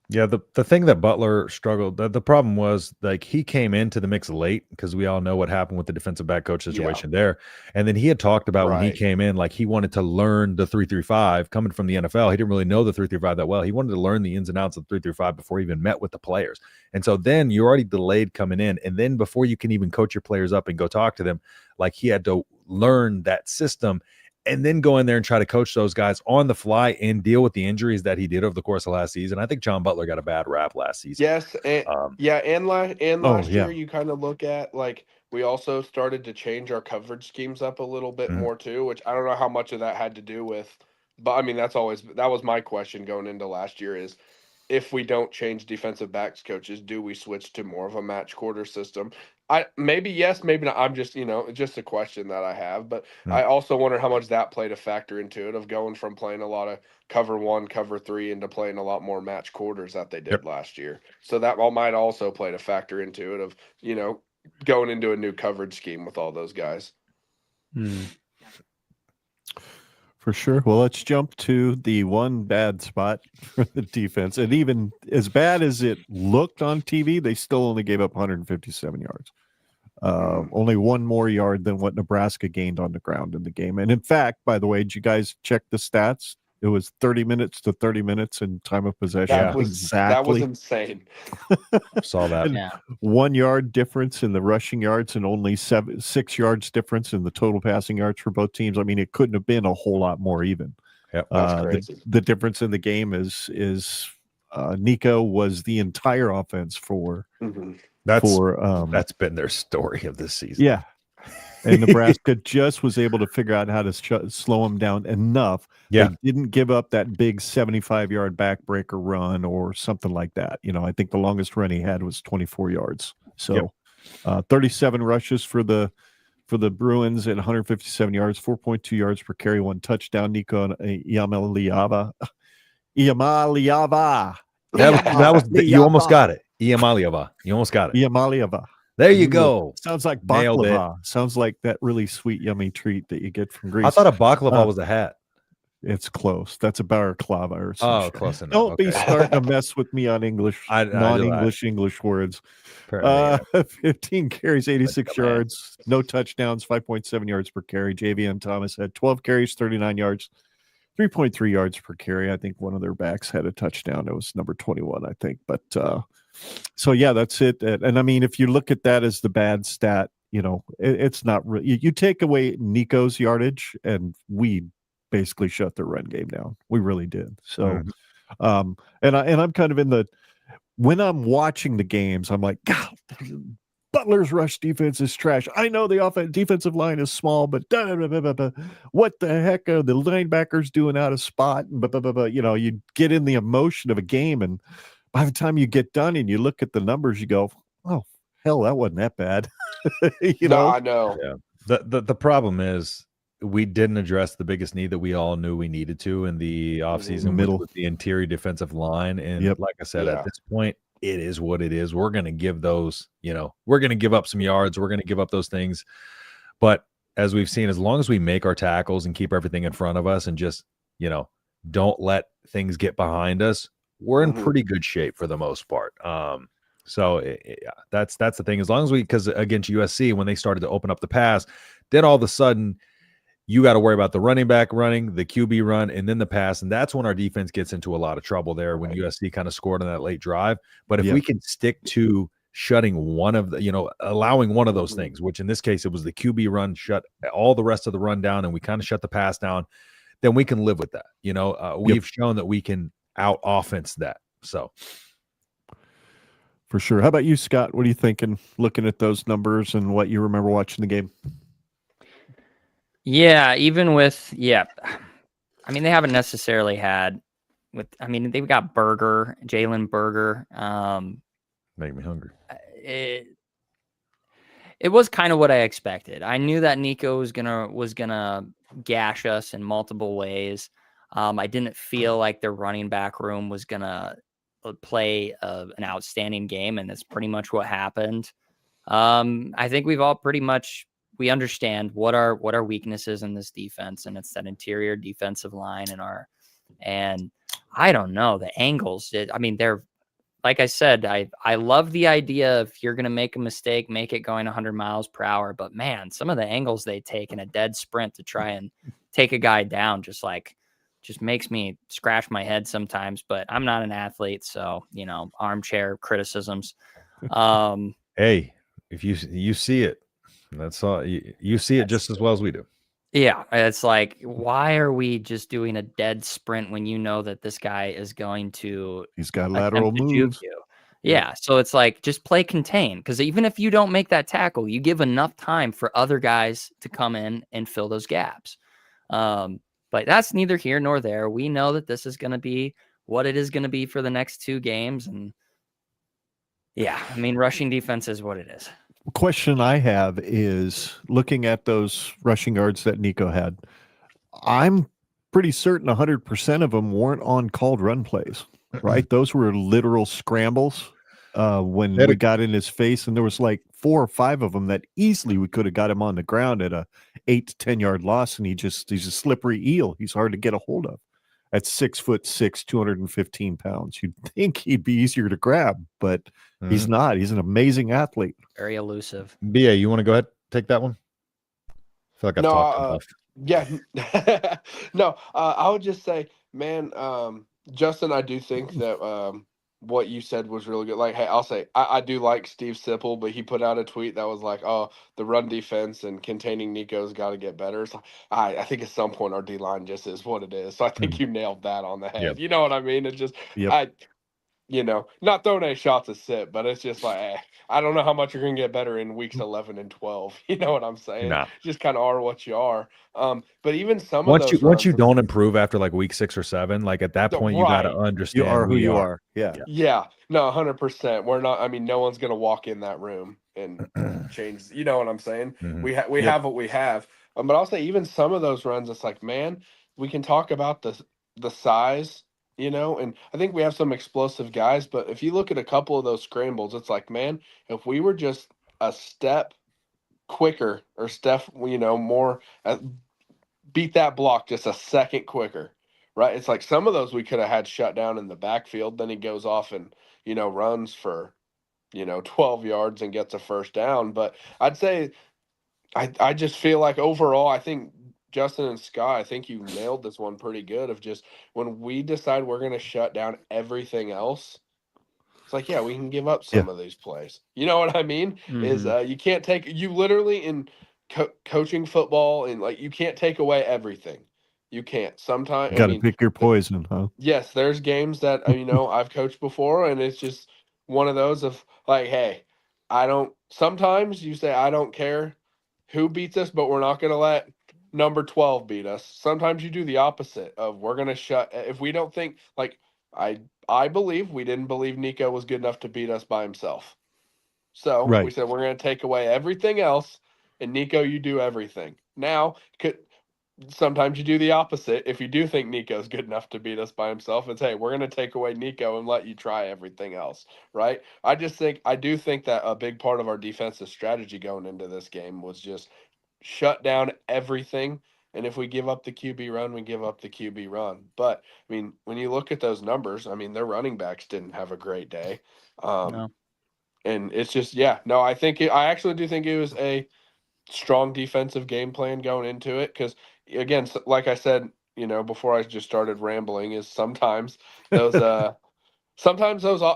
Yeah, the thing that Butler struggled, the problem was like he came into the mix late because we all know what happened with the defensive back coach situation there. And then he had talked about when he Right. came in, like he wanted to learn the 3-3-5 coming from the NFL. He didn't really know the 3-3-5 that well. He wanted to learn the ins and outs of 3-3-5 before he even met with the players. And so then you're already delayed coming in. And then before you can even coach your players up and go talk to them, like he had to learn that system and then go in there and try to coach those guys on the fly and deal with the injuries that he did over the course of last season. I think John Butler got a bad rap last season. Yes, and last yeah. year you kind of look at like we also started to change our coverage schemes up a little bit Mhm. more too, which I don't know how much of that had to do with, but I mean that was my question going into last year is if we don't change defensive backs coaches, do we switch to more of a match quarter system? I maybe yes, maybe not. I'm just, just a question that I have, but I also wonder how much that played a factor into it of going from playing a lot of cover 1, cover 3 into playing a lot more match quarters that they did Yep. last year. So that all might also played a factor into it of, going into a new coverage scheme with all those guys. For sure. Well, let's jump to the one bad spot for the defense. And even as bad as it looked on TV, they still only gave up 157 yards. Only one more yard than what Nebraska gained on the ground in the game. And in fact, by the way, did you guys check the stats? It was 30 minutes to 30 minutes in time of possession. That was exactly. insane. Saw that. Yeah. 1 yard difference in the rushing yards and only 6 yards difference in the total passing yards for both teams. I mean, it couldn't have been a whole lot more even. Yep, that's crazy. The difference in the game is Nico was the entire offense for that's been their story of this season. Yeah. And Nebraska just was able to figure out how to slow him down enough. Yeah. They didn't give up that big 75-yard backbreaker run or something like that. I think the longest run he had was 24 yards. So 37 rushes for the Bruins at 157 yards, 4.2 yards per carry, 1 touchdown. Nico Iamaleava. That was you almost got it. Iamaleava. You almost got it. Iamaleava. There you go. Sounds like Nailed baklava. Sounds like that really sweet, yummy treat that you get from Greece. I thought a baklava was a hat. It's close. That's a balaclava or something. Close enough. Don't be starting to mess with me on English, non-English words. 15 carries, 86 yards, no touchdowns, 5.7 yards per carry. JVN Thomas had 12 carries, 39 yards, 3.3 yards per carry. I think one of their backs had a touchdown. It was number 21, I think. But so, yeah, that's it. And I mean, if you look at that as the bad stat, it's not really. You take away Nico's yardage, and we basically shut their run game down. We really did. So, and I'm kind of when I'm watching the games, I'm like, God, Butler's rush defense is trash. I know the defensive line is small, but what the heck are the linebackers doing out of spot? You get in the emotion of a game, and by the time you get done and you look at the numbers, you go, oh, hell, that wasn't that bad. No, I know. Yeah. The problem is we didn't address the biggest need that we all knew we needed to in the offseason, which was the interior defensive line. And like I said, at this point, it is what it is. We're going to give those, we're going to give up some yards. We're going to give up those things. But as we've seen, as long as we make our tackles and keep everything in front of us and just, don't let things get behind us, we're in pretty good shape for the most part. So that's the thing. As long as because against USC, when they started to open up the pass, then all of a sudden you got to worry about the running back running, the QB run, and then the pass. And that's when our defense gets into a lot of trouble there when USC kind of scored on that late drive. But if we can stick to shutting one of the, allowing one of those things, which in this case, it was the QB run, shut all the rest of the run down, and we kind of shut the pass down, then we can live with that. We've shown that we can out offense that. So. For sure. How about you, Scott? What are you thinking, looking at those numbers and what you remember watching the game? Yeah, even with, I mean, they haven't necessarily had they've got Jalen Berger. Make me hungry. It was kind of what I expected. I knew that Nico was gonna gash us in multiple ways. I didn't feel like their running back room was gonna play an outstanding game, and that's pretty much what happened. I think we've all we understand what our weaknesses in this defense, and it's that interior defensive line and I don't know, the angles. like I said, I love the idea of you're going to make a mistake, make it going 100 miles per hour. But man, some of the angles they take in a dead sprint to try and take a guy down just makes me scratch my head sometimes. But I'm not an athlete, so armchair criticisms. Hey, if you see it, that's all. You see it just as well as we do. Yeah, it's like, why are we just doing a dead sprint when you know that this guy is going to He's got lateral attempt to juke moves. you? Yeah, so it's like, just play contain, because even if you don't make that tackle, you give enough time for other guys to come in and fill those gaps. But that's neither here nor there. We know that this is going to be what it is going to be for the next 2 games, and yeah, I mean, rushing defense is what it is. Question I have is, looking at those rushing yards that Nico had, I'm pretty certain 100% of them weren't on called run plays, right? Those were literal scrambles when we got in his face, and there was like 4 or 5 of them that easily we could have got him on the ground at a 8 to 10 yard loss, and he's a slippery eel. He's hard to get a hold of. At 6'6", 215 pounds, you'd think he'd be easier to grab, but he's not. He's an amazing athlete. Very elusive. BA, you want to go ahead, take that one? I feel like I've talked enough. Yeah. No, I would just say, man, Justin, I do think that what you said was really good. Like, hey, I'll say I do like Steve Sipple, but he put out a tweet that was like, oh, the run defense and containing Nico's got to get better. So I think at some point our D-line just is what it is. So I think you nailed that on the head. Yep. You know what I mean? It's just, not throwing any shots at Sip, but it's just like, I don't know how much you're going to get better in weeks 11 and 12. You know what I'm saying? Nah. Just kind of are what you are. But even some once of those once you don't improve after like week 6 or 7, like at that point, you got to understand you are who you are. Yeah. No, 100%. We're not. I mean, no one's going to walk in that room and change. You know what I'm saying? Mhm. We have what we have. But I'll say even some of those runs, it's like, man, we can talk about the size, and I think we have some explosive guys. But if you look at a couple of those scrambles, it's like, man, if we were just a step quicker or more, beat that block just a second quicker, right? It's like some of those we could have had shut down in the backfield. Then he goes off and, runs for, 12 yards and gets a first down. But I'd say I just feel like overall, I think Justin and Scott, I think you nailed this one pretty good of just when we decide we're going to shut down everything else, it's like, yeah, we can give up some of these plays. You know what I mean? Is you can't you literally in coaching football and like you can't take away everything. You can't. Sometimes You got to pick your poison, huh? Yes, there's games that I've coached before, and it's just one of those of like, hey, sometimes you say I don't care who beats us, but we're not going to let number 12 beat us. Sometimes you do the opposite of we're going to shut if we don't think like I believe we didn't believe Nico was good enough to beat us by himself. So we said we're going to take away everything else, and Nico, you do everything. Now, sometimes you do the opposite. If you do think Nico's good enough to beat us by himself, it's, hey, we're going to take away Nico and let you try everything else, right? I do think that a big part of our defensive strategy going into this game was just shut down everything. And if we give up the QB run, we give up the QB run. But, I mean, when you look at those numbers, I mean, their running backs didn't have a great day. No. And it's just, I actually do think it was a strong defensive game plan going into it. Because, again, like I said, before I just started rambling, is sometimes those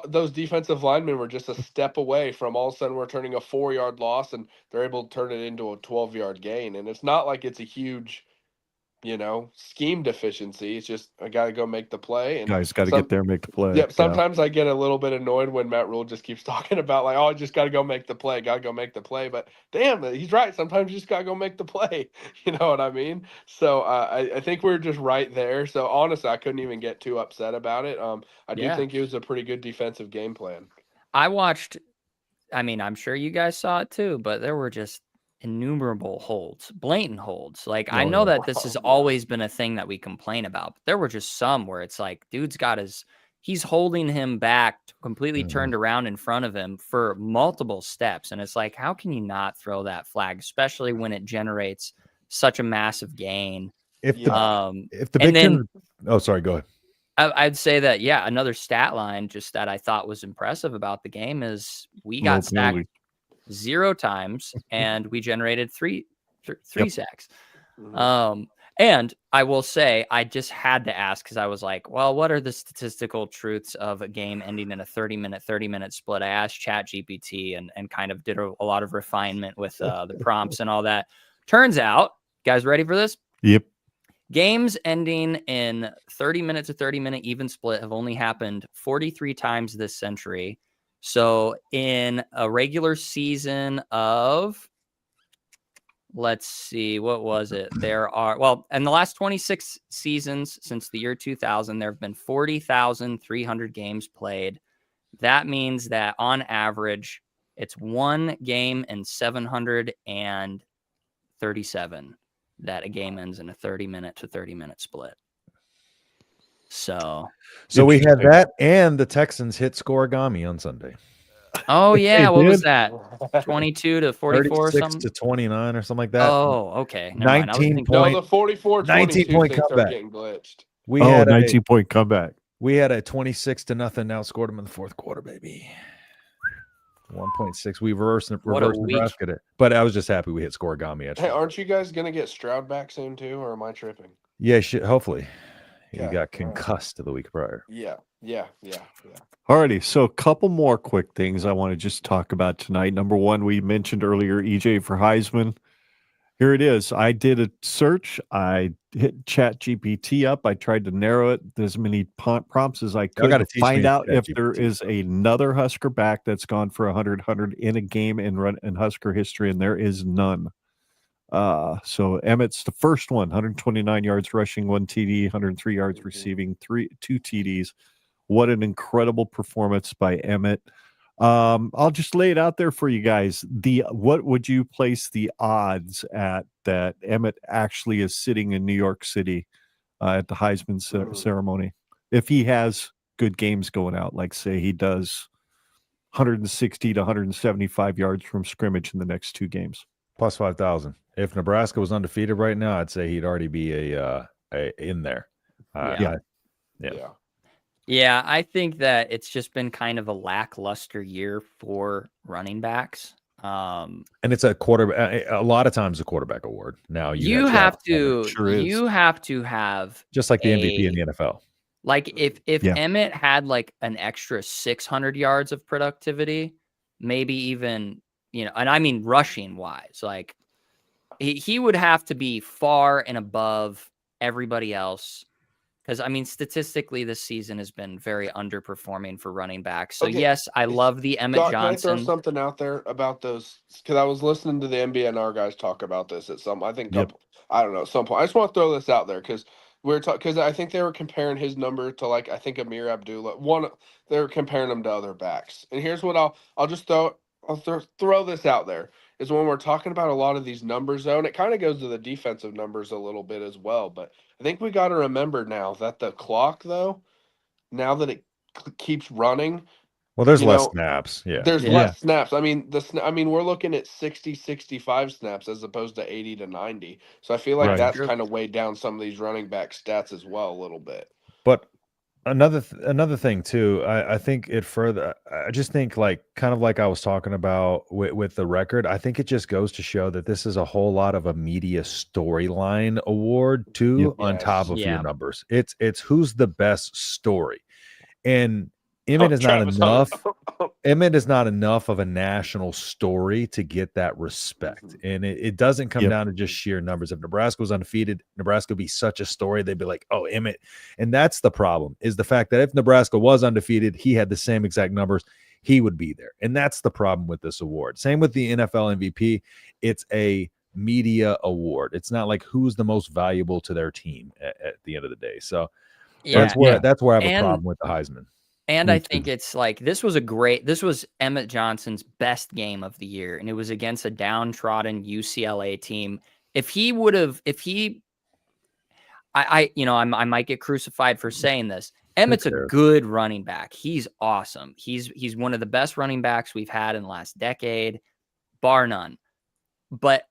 those defensive linemen were just a step away from all of a sudden we're turning a 4-yard loss and they're able to turn it into a 12-yard gain. And it's not like it's a huge, scheme deficiency. It's just I got to go make the play. And guys got to get there and make the play. Yep. Sometimes I get a little bit annoyed when Matt Rule just keeps talking about like, oh, I just got to go make the play. Got to go make the play. But damn, he's right. Sometimes you just got to go make the play. You know what I mean? So I think we're just right there. So honestly, I couldn't even get too upset about it. I do think it was a pretty good defensive game plan. I watched, I mean, I'm sure you guys saw it too, but there were just innumerable holds, blatant holds. Like, I know that this has always been a thing that we complain about, but there were just some where it's like, dude's got he's holding him back, completely turned around in front of him for multiple steps. And it's like, how can you not throw that flag, especially when it generates such a massive gain? If the Big Ten, oh, sorry, go ahead. I'd say that, yeah, another stat line just that I thought was impressive about the game is we got sacked 0 times and we generated three sacks. And I will say, I just had to ask because I was like, well, what are the statistical truths of a game ending in a 30-minute split? I asked ChatGPT and kind of did a lot of refinement with the prompts and all that. Turns out, guys, ready for this? Yep. Games ending in 30-minute to 30-minute even split have only happened 43 times this century. So in a regular season of, let's see, what was it? There are, well, in the last 26 seasons since the year 2000, there have been 40,300 games played. That means that on average, it's 1 game in 737 that a game ends in a 30-minute to 30-minute split. So we had that, and the Texans hit Scorigami on Sunday. Oh yeah, what was that? 22 to 44 or something? to 29 or something like that. Oh, okay. 19 point. No, the 44 19 point things comeback. are getting glitched. We had 19 point comeback. We had a 26-0 outscored them in the fourth quarter, baby. 1.6. We reversed Nebraska it. But I was just happy we hit Scorigami. Hey, aren't you guys gonna get Stroud back soon too, or am I tripping? Yeah, hopefully. Yeah. He got concussed the week prior. Yeah. Alrighty, so a couple more quick things I want to just talk about tonight. Number one, we mentioned earlier EJ for Heisman. Here it is. I did a search. I hit ChatGPT up. I tried to narrow it as many prompts as I could to find out if there is another Husker back that's gone for 100 in a game in Husker history, and there is none. So Emmett's the first one, 129 yards rushing, 1 TD, 103 yards receiving, 2 TDs. What an incredible performance by Emmett. I'll just lay it out there for you guys. What would you place the odds at that Emmett actually is sitting in New York City at the Heisman ceremony? If he has good games going out, like say he does 160 to 175 yards from scrimmage in the next 2 games. Plus 5,000. If Nebraska was undefeated right now, I'd say he'd already be in there. Yeah, I think that it's just been kind of a lackluster year for running backs. And it's a lot of times a quarterback award. Now you have to have just like the MVP in the NFL. Like if Emmett had like an extra 600 yards of productivity, maybe even, and I mean rushing wise, like he would have to be far and above everybody else. Because, I mean, statistically, this season has been very underperforming for running backs. So, yes, I love the Emmett Johnson. Can I throw something out there about those? Because I was listening to the NBNR guys talk about this at some, I think, I don't know, some point. I just want to throw this out there because because I think they were comparing his number to, like, I think Amir Abdullah. They were comparing him to other backs. And here's what I'll just throw this out there. Is when we're talking about a lot of these numbers, though, and it kind of goes to the defensive numbers a little bit as well. But I think we got to remember now that the clock, though, now that it keeps running. Well, there's less snaps. Yeah. There's less snaps. I mean, we're looking at 60, 65 snaps as opposed to 80 to 90. So I feel like that's kind of weighed down some of these running back stats as well a little bit. But another thing too, I think it further. I just think kind of like I was talking about with the record. I think it just goes to show that this is a whole lot of a media storyline award too, on top of your numbers. It's who's the best story, and Emmett is not enough. Emmett is not enough of a national story to get that respect. And it doesn't come down to just sheer numbers. If Nebraska was undefeated, Nebraska would be such a story. They'd be like, oh, Emmett. And that's the problem, is the fact that if Nebraska was undefeated, he had the same exact numbers, he would be there. And that's the problem with this award. Same with the NFL MVP. It's a media award. It's not like who's the most valuable to their team at the end of the day. So that's where I have a problem with the Heisman. And I think it's like this was Emmett Johnson's best game of the year, and it was against a downtrodden UCLA team. I might get crucified for saying this. Emmett's a good running back. He's awesome. He's one of the best running backs we've had in the last decade, bar none. But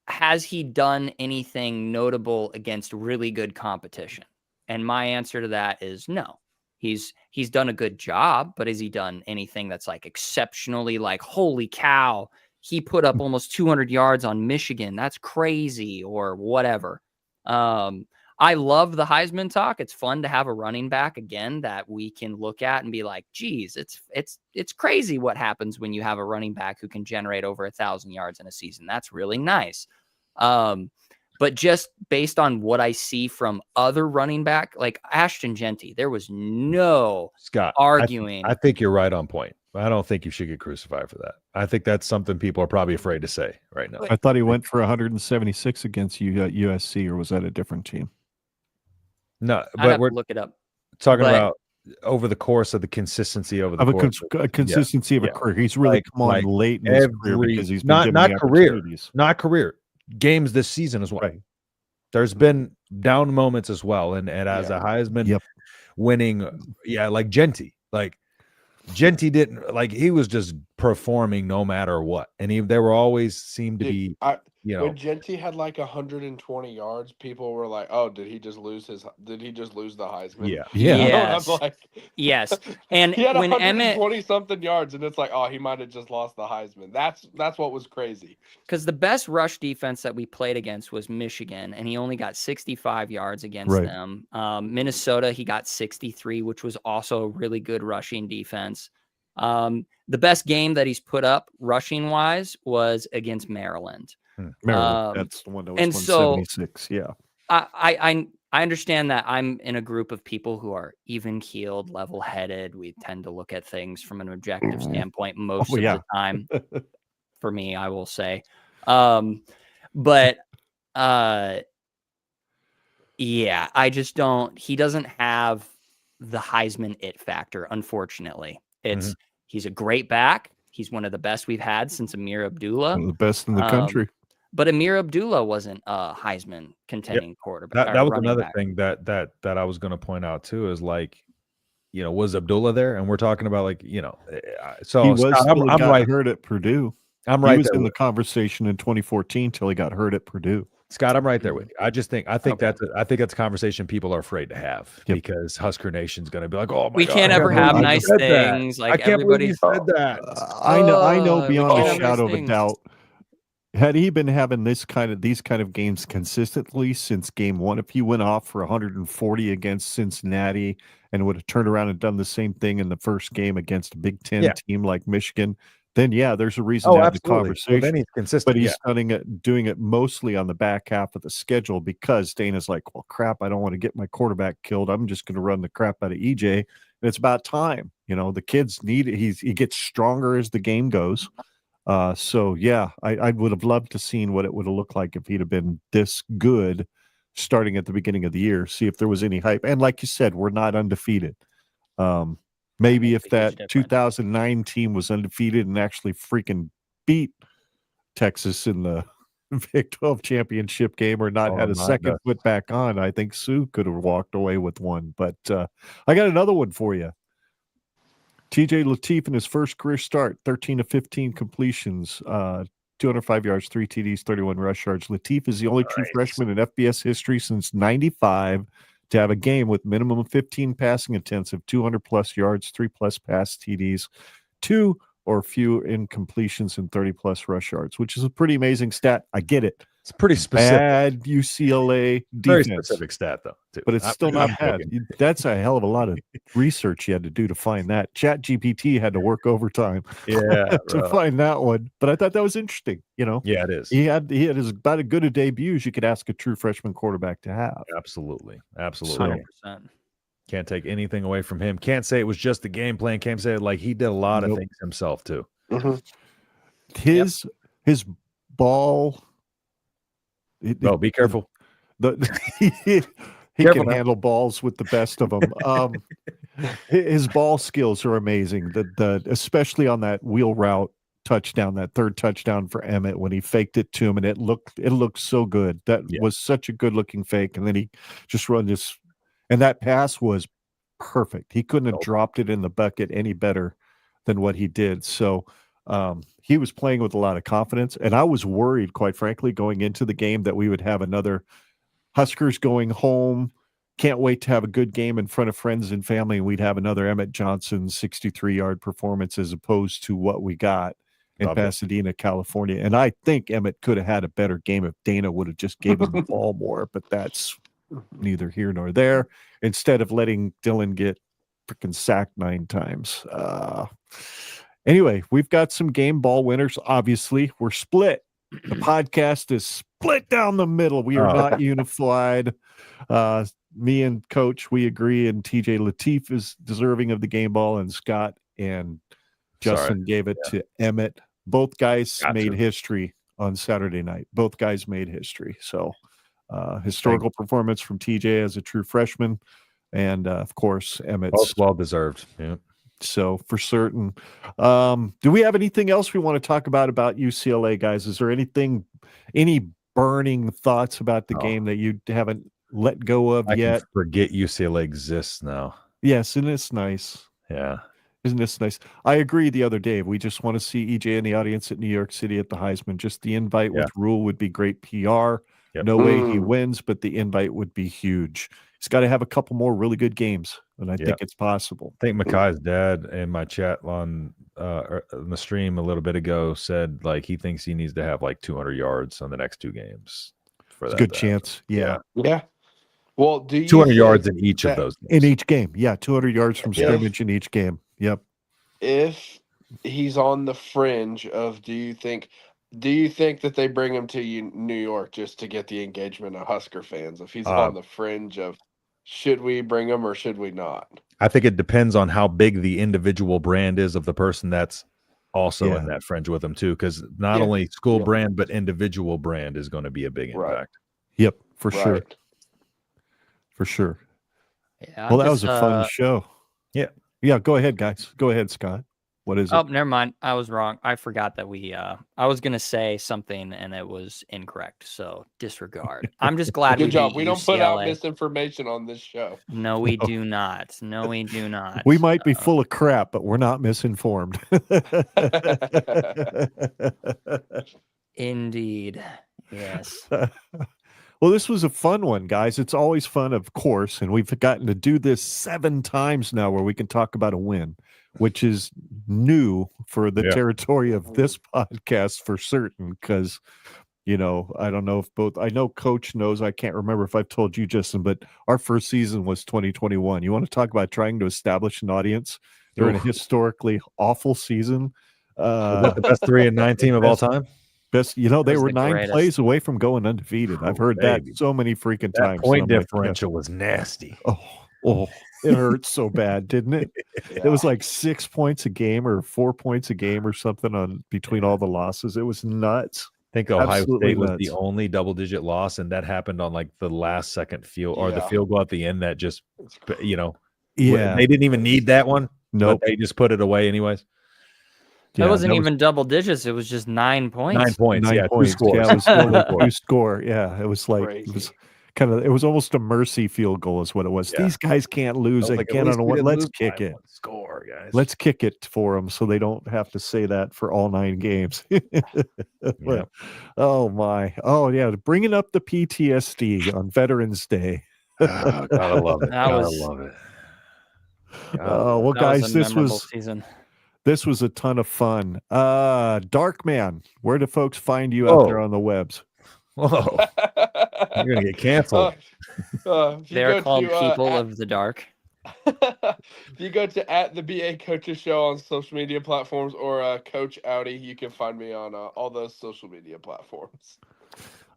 has he done anything notable against really good competition? And my answer to that is no. He's done a good job, but has he done anything that's like exceptionally like, holy cow, he put up almost 200 yards on Michigan. That's crazy or whatever. I love the Heisman talk. It's fun to have a running back again that we can look at and be like, geez, it's crazy what happens when you have a running back who can generate over 1,000 yards in a season. That's really nice. But just based on what I see from other running back, like Ashton Genty, there was no Scott arguing. I think you're right on point. I don't think you should get crucified for that. I think that's something people are probably afraid to say right now. I thought he went for 176 against USC, or was that a different team? No, I'd have but we're to look it up. talking But- about over the course of the consistency over the Of course. a consistency of a yeah. career. He's really Like- come on like late in his career every- because he's been not- given not the career. opportunities. Not career games this season as well. Right. There's been down moments as well, and as a Heisman Yep. winning, like Genty, didn't he was just performing no matter what, and there were always seemed to be when Genty had like 120 yards, people were like, "Oh, did he just lose the Heisman?" yeah. Yeah. You know, Yes. I'm like, Yes. And he had when 120 Emmett, something yards, and it's like, oh, he might have just lost the Heisman. That's what was crazy. because the best rush defense that we played against was Michigan, and he only got 65 yards against Right. them. Minnesota, he got 63, which was also a really good rushing defense. The best game that he's put up rushing wise was against Maryland. Maryland, that's the one that was and so- 176. Yeah. I understand that I'm in a group of people who are even keeled, level headed. We tend to look at things from an objective standpoint most of yeah. the time. For me, I will say, but yeah, I just don't. He doesn't have the Heisman it factor. Unfortunately, he's a great back. He's one of the best we've had since Amir Abdullah. One of the best in the country. But Amir Abdullah wasn't a Heisman contending quarterback. That was running another back. thing that I was going to point out too is was Abdullah there? And we're talking about so He was Scott, still I'm got right. hurt at Purdue. I'm He right was there. in the conversation in 2014 till he got hurt at Purdue. Scott, I'm right there with you. I think Okay. that's a conversation people are afraid to have because Husker Nation's going to be like, oh my We God, can't I ever believe have you nice said that. things. I Like can't believe you everybody's. said that. I know we beyond can't a have shadow nice of a things. doubt. Had he been having these kind of games consistently since game one, if he went off for 140 against Cincinnati and would have turned around and done the same thing in the first game against a Big Ten team like Michigan, then there's a reason to have the conversation. Well, then he's consistent. But he's doing it mostly on the back half of the schedule because Dana's like, well, crap, I don't want to get my quarterback killed. I'm just going to run the crap out of EJ. And it's about time. The kids need it. He gets stronger as the game goes. I would have loved to seen what it would have looked like if he'd have been this good starting at the beginning of the year, see if there was any hype. And like you said, we're not undefeated. Maybe if Makes a huge that difference. 2009 team was undefeated and actually freaking beat Texas in the Big 12 championship game or not had a second foot back on, I think Sue could have walked away with one. But I got another one for you. TJ Lateef in his first career start, 13 of 15 completions, 205 yards, 3 TDs, 31 rush yards. Lateef is the only true freshman in FBS history since 95 to have a game with minimum of 15 passing attempts of 200-plus yards, 3-plus pass TDs, 2 or few incompletions and 30-plus rush yards, which is a pretty amazing stat. I get it. It's pretty specific. Bad UCLA Very defense. specific stat, though. Too. But it's still not bad. That's a hell of a lot of research you had to do to find that. ChatGPT had to work overtime to find that one. But I thought that was interesting. Yeah, it is. He had about as good a debut as you could ask a true freshman quarterback to have. Absolutely. 100%. Can't take anything away from him. Can't say it was just the game plan. Can't say he did a lot of things himself too. His ball. Be careful. He can handle balls with the best of them. His ball skills are amazing. Especially on that wheel route touchdown, that third touchdown for Emmett when he faked it to him, and it looked so good. That was such a good looking fake, and then he just run this, and that pass was perfect. He couldn't have dropped it in the bucket any better than what he did. So he was playing with a lot of confidence, and I was worried, quite frankly, going into the game that we would have another Huskers going home can't wait to have a good game in front of friends and family, and we'd have another Emmett Johnson 63-yard performance as opposed to what we got in Pasadena, California. And I think Emmett could have had a better game if Dana would have just gave him the ball more, but that's neither here nor there. Instead of letting Dylan get freaking sacked 9 times. Anyway, we've got some game ball winners. Obviously, we're split. The podcast is split down the middle. We are not unified. Me and Coach, we agree, and TJ Lateef is deserving of the game ball, and Scott and Justin gave it to Emmett. Both guys made history on Saturday night. Both guys made history. So historical performance from TJ as a true freshman, and of course, Emmett's. Both well-deserved. Yeah. So for certain. Do we have anything else we want to talk about UCLA, guys? Is there any burning thoughts about the game that you haven't let go of yet? Can forget UCLA exists now. Yes, and it's nice. Yeah. Isn't this nice? I agree the other day. We just want to see EJ in the audience at New York City at the Heisman. Just the invite with Rule would be great PR. Yep. No way he wins, but the invite would be huge. He's got to have a couple more really good games, and I think it's possible. I think Makai's dad in my chat on the stream a little bit ago said like he thinks he needs to have like 200 yards on the next 2 games. For that, good chance. Yeah. Well, do you 200 yards in each of those games. In each game? Yeah, 200 yards from scrimmage in each game. Yep. If he's on the fringe of, do you think that they bring him to New York just to get the engagement of Husker fans? If he's on the fringe of, should we bring him or should we not? I think it depends on how big the individual brand is of the person that's also in that fringe with him too, because not only school brand but individual brand is going to be a big impact. Yep, for sure. For sure. Yeah. Well, that was a fun show. Yeah. Yeah. Go ahead, guys. Go ahead, Scott. What is it? Oh, never mind. I was wrong. I forgot that I was going to say something and it was incorrect. So disregard. I'm just glad Good job. We don't put out misinformation on this show. No, we do not. No, we do not. We might be full of crap, but we're not misinformed. Indeed. Yes. Well, this was a fun one, guys. It's always fun, of course, and we've gotten to do this 7 times now where we can talk about a win, which is new for the territory of this podcast for certain, because, I don't know if I know Coach knows, I can't remember if I've told you, Justin, but our first season was 2021. You want to talk about trying to establish an audience during a historically awful season? Was that the best 3-9 team of all time? Best, they were 9 plays away from going undefeated. I've heard that so many freaking times. Point differential was nasty. Oh, it hurt so bad, didn't it? It was like 6 points a game or 4 points a game or something on between all the losses. It was nuts. I think Ohio State was the only double-digit loss, and that happened on like the last second field or the field goal at the end that just, they didn't even need that one. No, they just put it away anyways. That wasn't even double digits. It was just 9 points. 9 points. 9 points. 2 scores. Yeah, it was only 2 score. Yeah, it was like it was almost a mercy field goal is what it was. These guys can't lose again. Let's kick it. Score, guys. Let's kick it for them so they don't have to say that for all 9 games. But, oh my. Oh yeah, bringing up the PTSD on Veterans Day. Gotta love it. Gotta love it. Oh well, guys, this was a ton of fun. Darkman, where do folks find you out there on the webs? Whoa. You're going to get canceled. They're called People of the Dark. If you go to @the BA Coaches Show on social media platforms or Coach Audi, you can find me on all those social media platforms.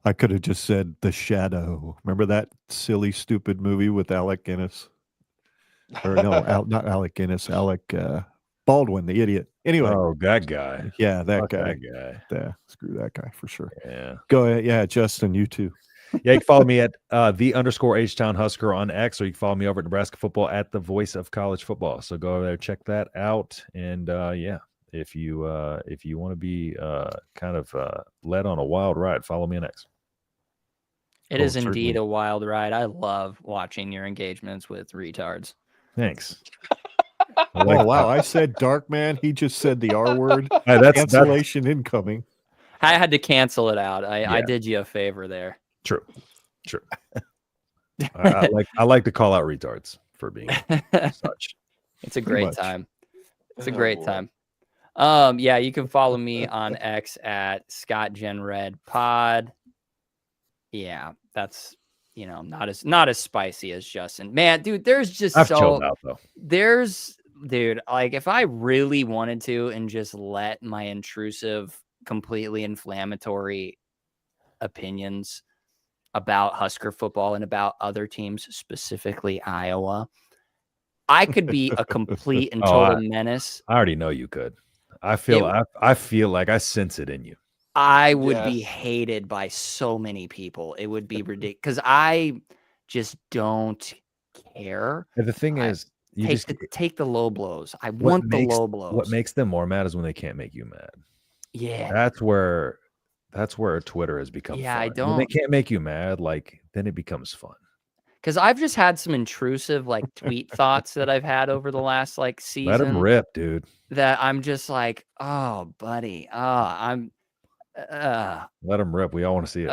I could have just said The Shadow. Remember that silly, stupid movie with Alec Guinness? Or no, not Alec Guinness, Alec Baldwin, the idiot. Anyway. Oh, that guy. Yeah, that guy. That guy. Yeah, screw that guy for sure. Yeah. Go ahead. Yeah, Justin, you too. Yeah, you can follow me at _H-Town Husker on X, or you can follow me over at Nebraska Football at the Voice of College Football. So go over there, check that out. And if you want to be kind of led on a wild ride, follow me on X. It is indeed a wild ride. I love watching your engagements with retards. Thanks. Oh wow! I said dark man. He just said the R word. Cancellation incoming. I had to cancel it out. I did you a favor there. True. I like to call out retards for being such. It's a Pretty great much. time. It's a Oh, great boy. time. Yeah, you can follow me on X at ScottGenRedPod. Yeah, that's not as spicy as Justin. Man, dude, there's just I've chilled out though. dude, like if I really wanted to and just let my intrusive, completely inflammatory opinions about Husker football and about other teams, specifically Iowa, I could be a complete and total menace. I already know you could. I feel like I sense it in you. I would be Yes. hated by so many people. It would be ridiculous because I just don't care. And the thing is, you Take the low blows. I want the low blows. What makes them more mad is when they can't make you mad. Yeah. That's where Twitter has become Yeah, fun. I When don't- they can't make you mad, like then it becomes fun. Because I've just had some intrusive like tweet thoughts that I've had over the last like season. Let them rip, dude. That I'm just like, oh, buddy. I'm Let them rip. We all want to see it.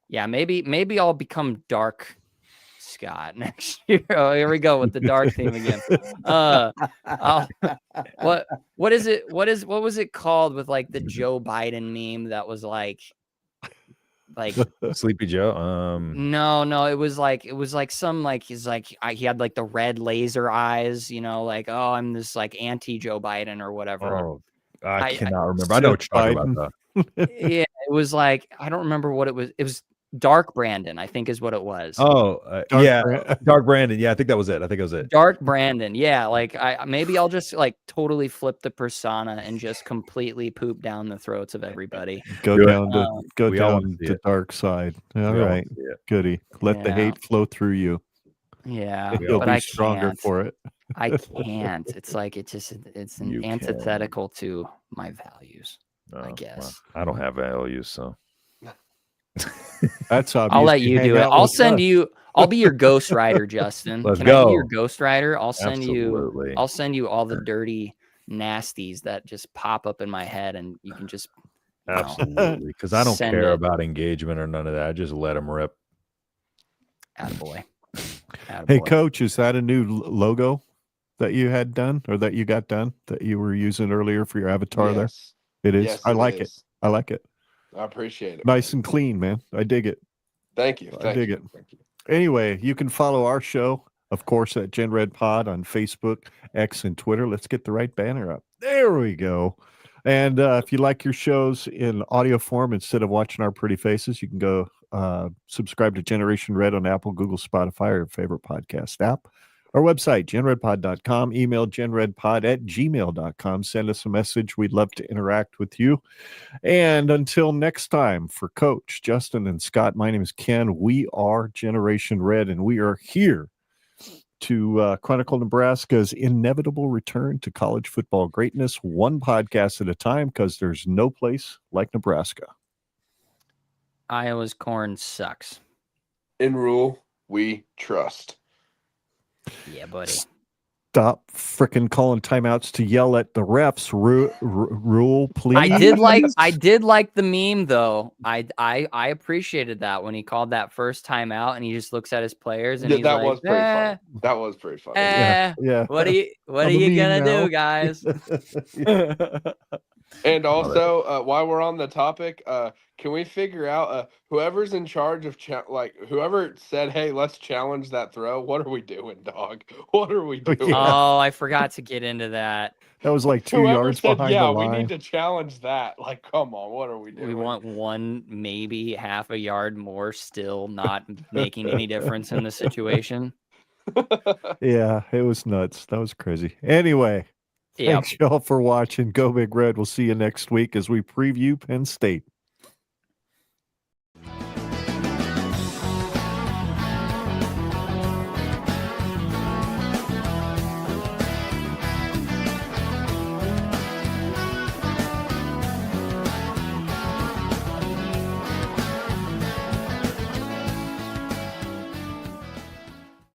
yeah, maybe I'll become Dark Scott next year. Oh, here we go with the dark theme again. What is it? What was it called with like the Joe Biden meme that was like Sleepy Joe. no, it was like some like he had like the red laser eyes, like, oh, I'm this like anti Joe Biden or whatever. Oh, I I- cannot remember. I know what you're talking about. Yeah, it was like I don't remember what it was. It was Dark Brandon, I think is what it was. Oh, Dark yeah, Brand- Dark Brandon. Yeah, I think that was it. Dark Brandon. Yeah, like maybe I'll just like totally flip the persona and just completely poop down the throats of everybody. Go Do it. down to go We all down wanna see the it. dark side. All We all wanna right, see it. goody. Let the Yeah. hate flow through you. Yeah, We You'll but be I stronger can't. for it. I can't. It's like it's You can. antithetical to my values. Oh, well, guess. I don't have values, so That's obvious. I'll let you hang do it. out I'll with send us. you. I'll be your ghost rider, Justin. Let's Can I be your go. ghost rider? I'll send Absolutely. you. I'll send you all the dirty nasties that just pop up in my head, and you can just absolutely, because I don't Send care it. about engagement or none of that. I just let them rip. attaboy. Hey, Attaboy. coach, is that a new logo that you had done or that you got done that you were using earlier for your avatar there? Yes. It is. Yes, I like it. is. I like it. I appreciate it. Nice and clean, man. I dig it. Thank you. I Thank dig you. it. Thank you. Anyway, you can follow our show, of course, at Gen Red Pod on Facebook, X, and Twitter. Let's get the right banner up. There we go. And if you like your shows in audio form instead of watching our pretty faces, you can go subscribe to Generation Red on Apple, Google, Spotify, or your favorite podcast app. Our website, genredpod.com, email genredpod@gmail.com. Send us a message. We'd love to interact with you. And until next time, for Coach, Justin, and Scott, my name is Ken. We are Generation Red, and we are here to chronicle Nebraska's inevitable return to college football greatness, one podcast at a time, because there's no place like Nebraska. Iowa's corn sucks. In rule, we trust. Yeah, buddy. Stop frickin' calling timeouts to yell at the refs. Rule, please. I did like the meme though. I appreciated that when he called that first timeout and he just looks at his players and Yeah, he's that like, was pretty funny. That was pretty funny. Yeah. what are you I'm a you meme gonna now." do, guys? And also, while we're on the topic, can we figure out whoever's in charge of whoever said, "Hey, let's challenge that throw"? What are we doing, dog? What are we doing? Yeah. Oh, I forgot to get into that. That was like 2 Whoever yards said, behind "Yeah, the we line. need to challenge that." Like, come on, what are we doing? We want one, maybe half a yard more, still not making any difference in the situation. Yeah, it was nuts. That was crazy. Anyway, Yeah. thanks y'all for watching. Go Big Red. We'll see you next week as we preview Penn State.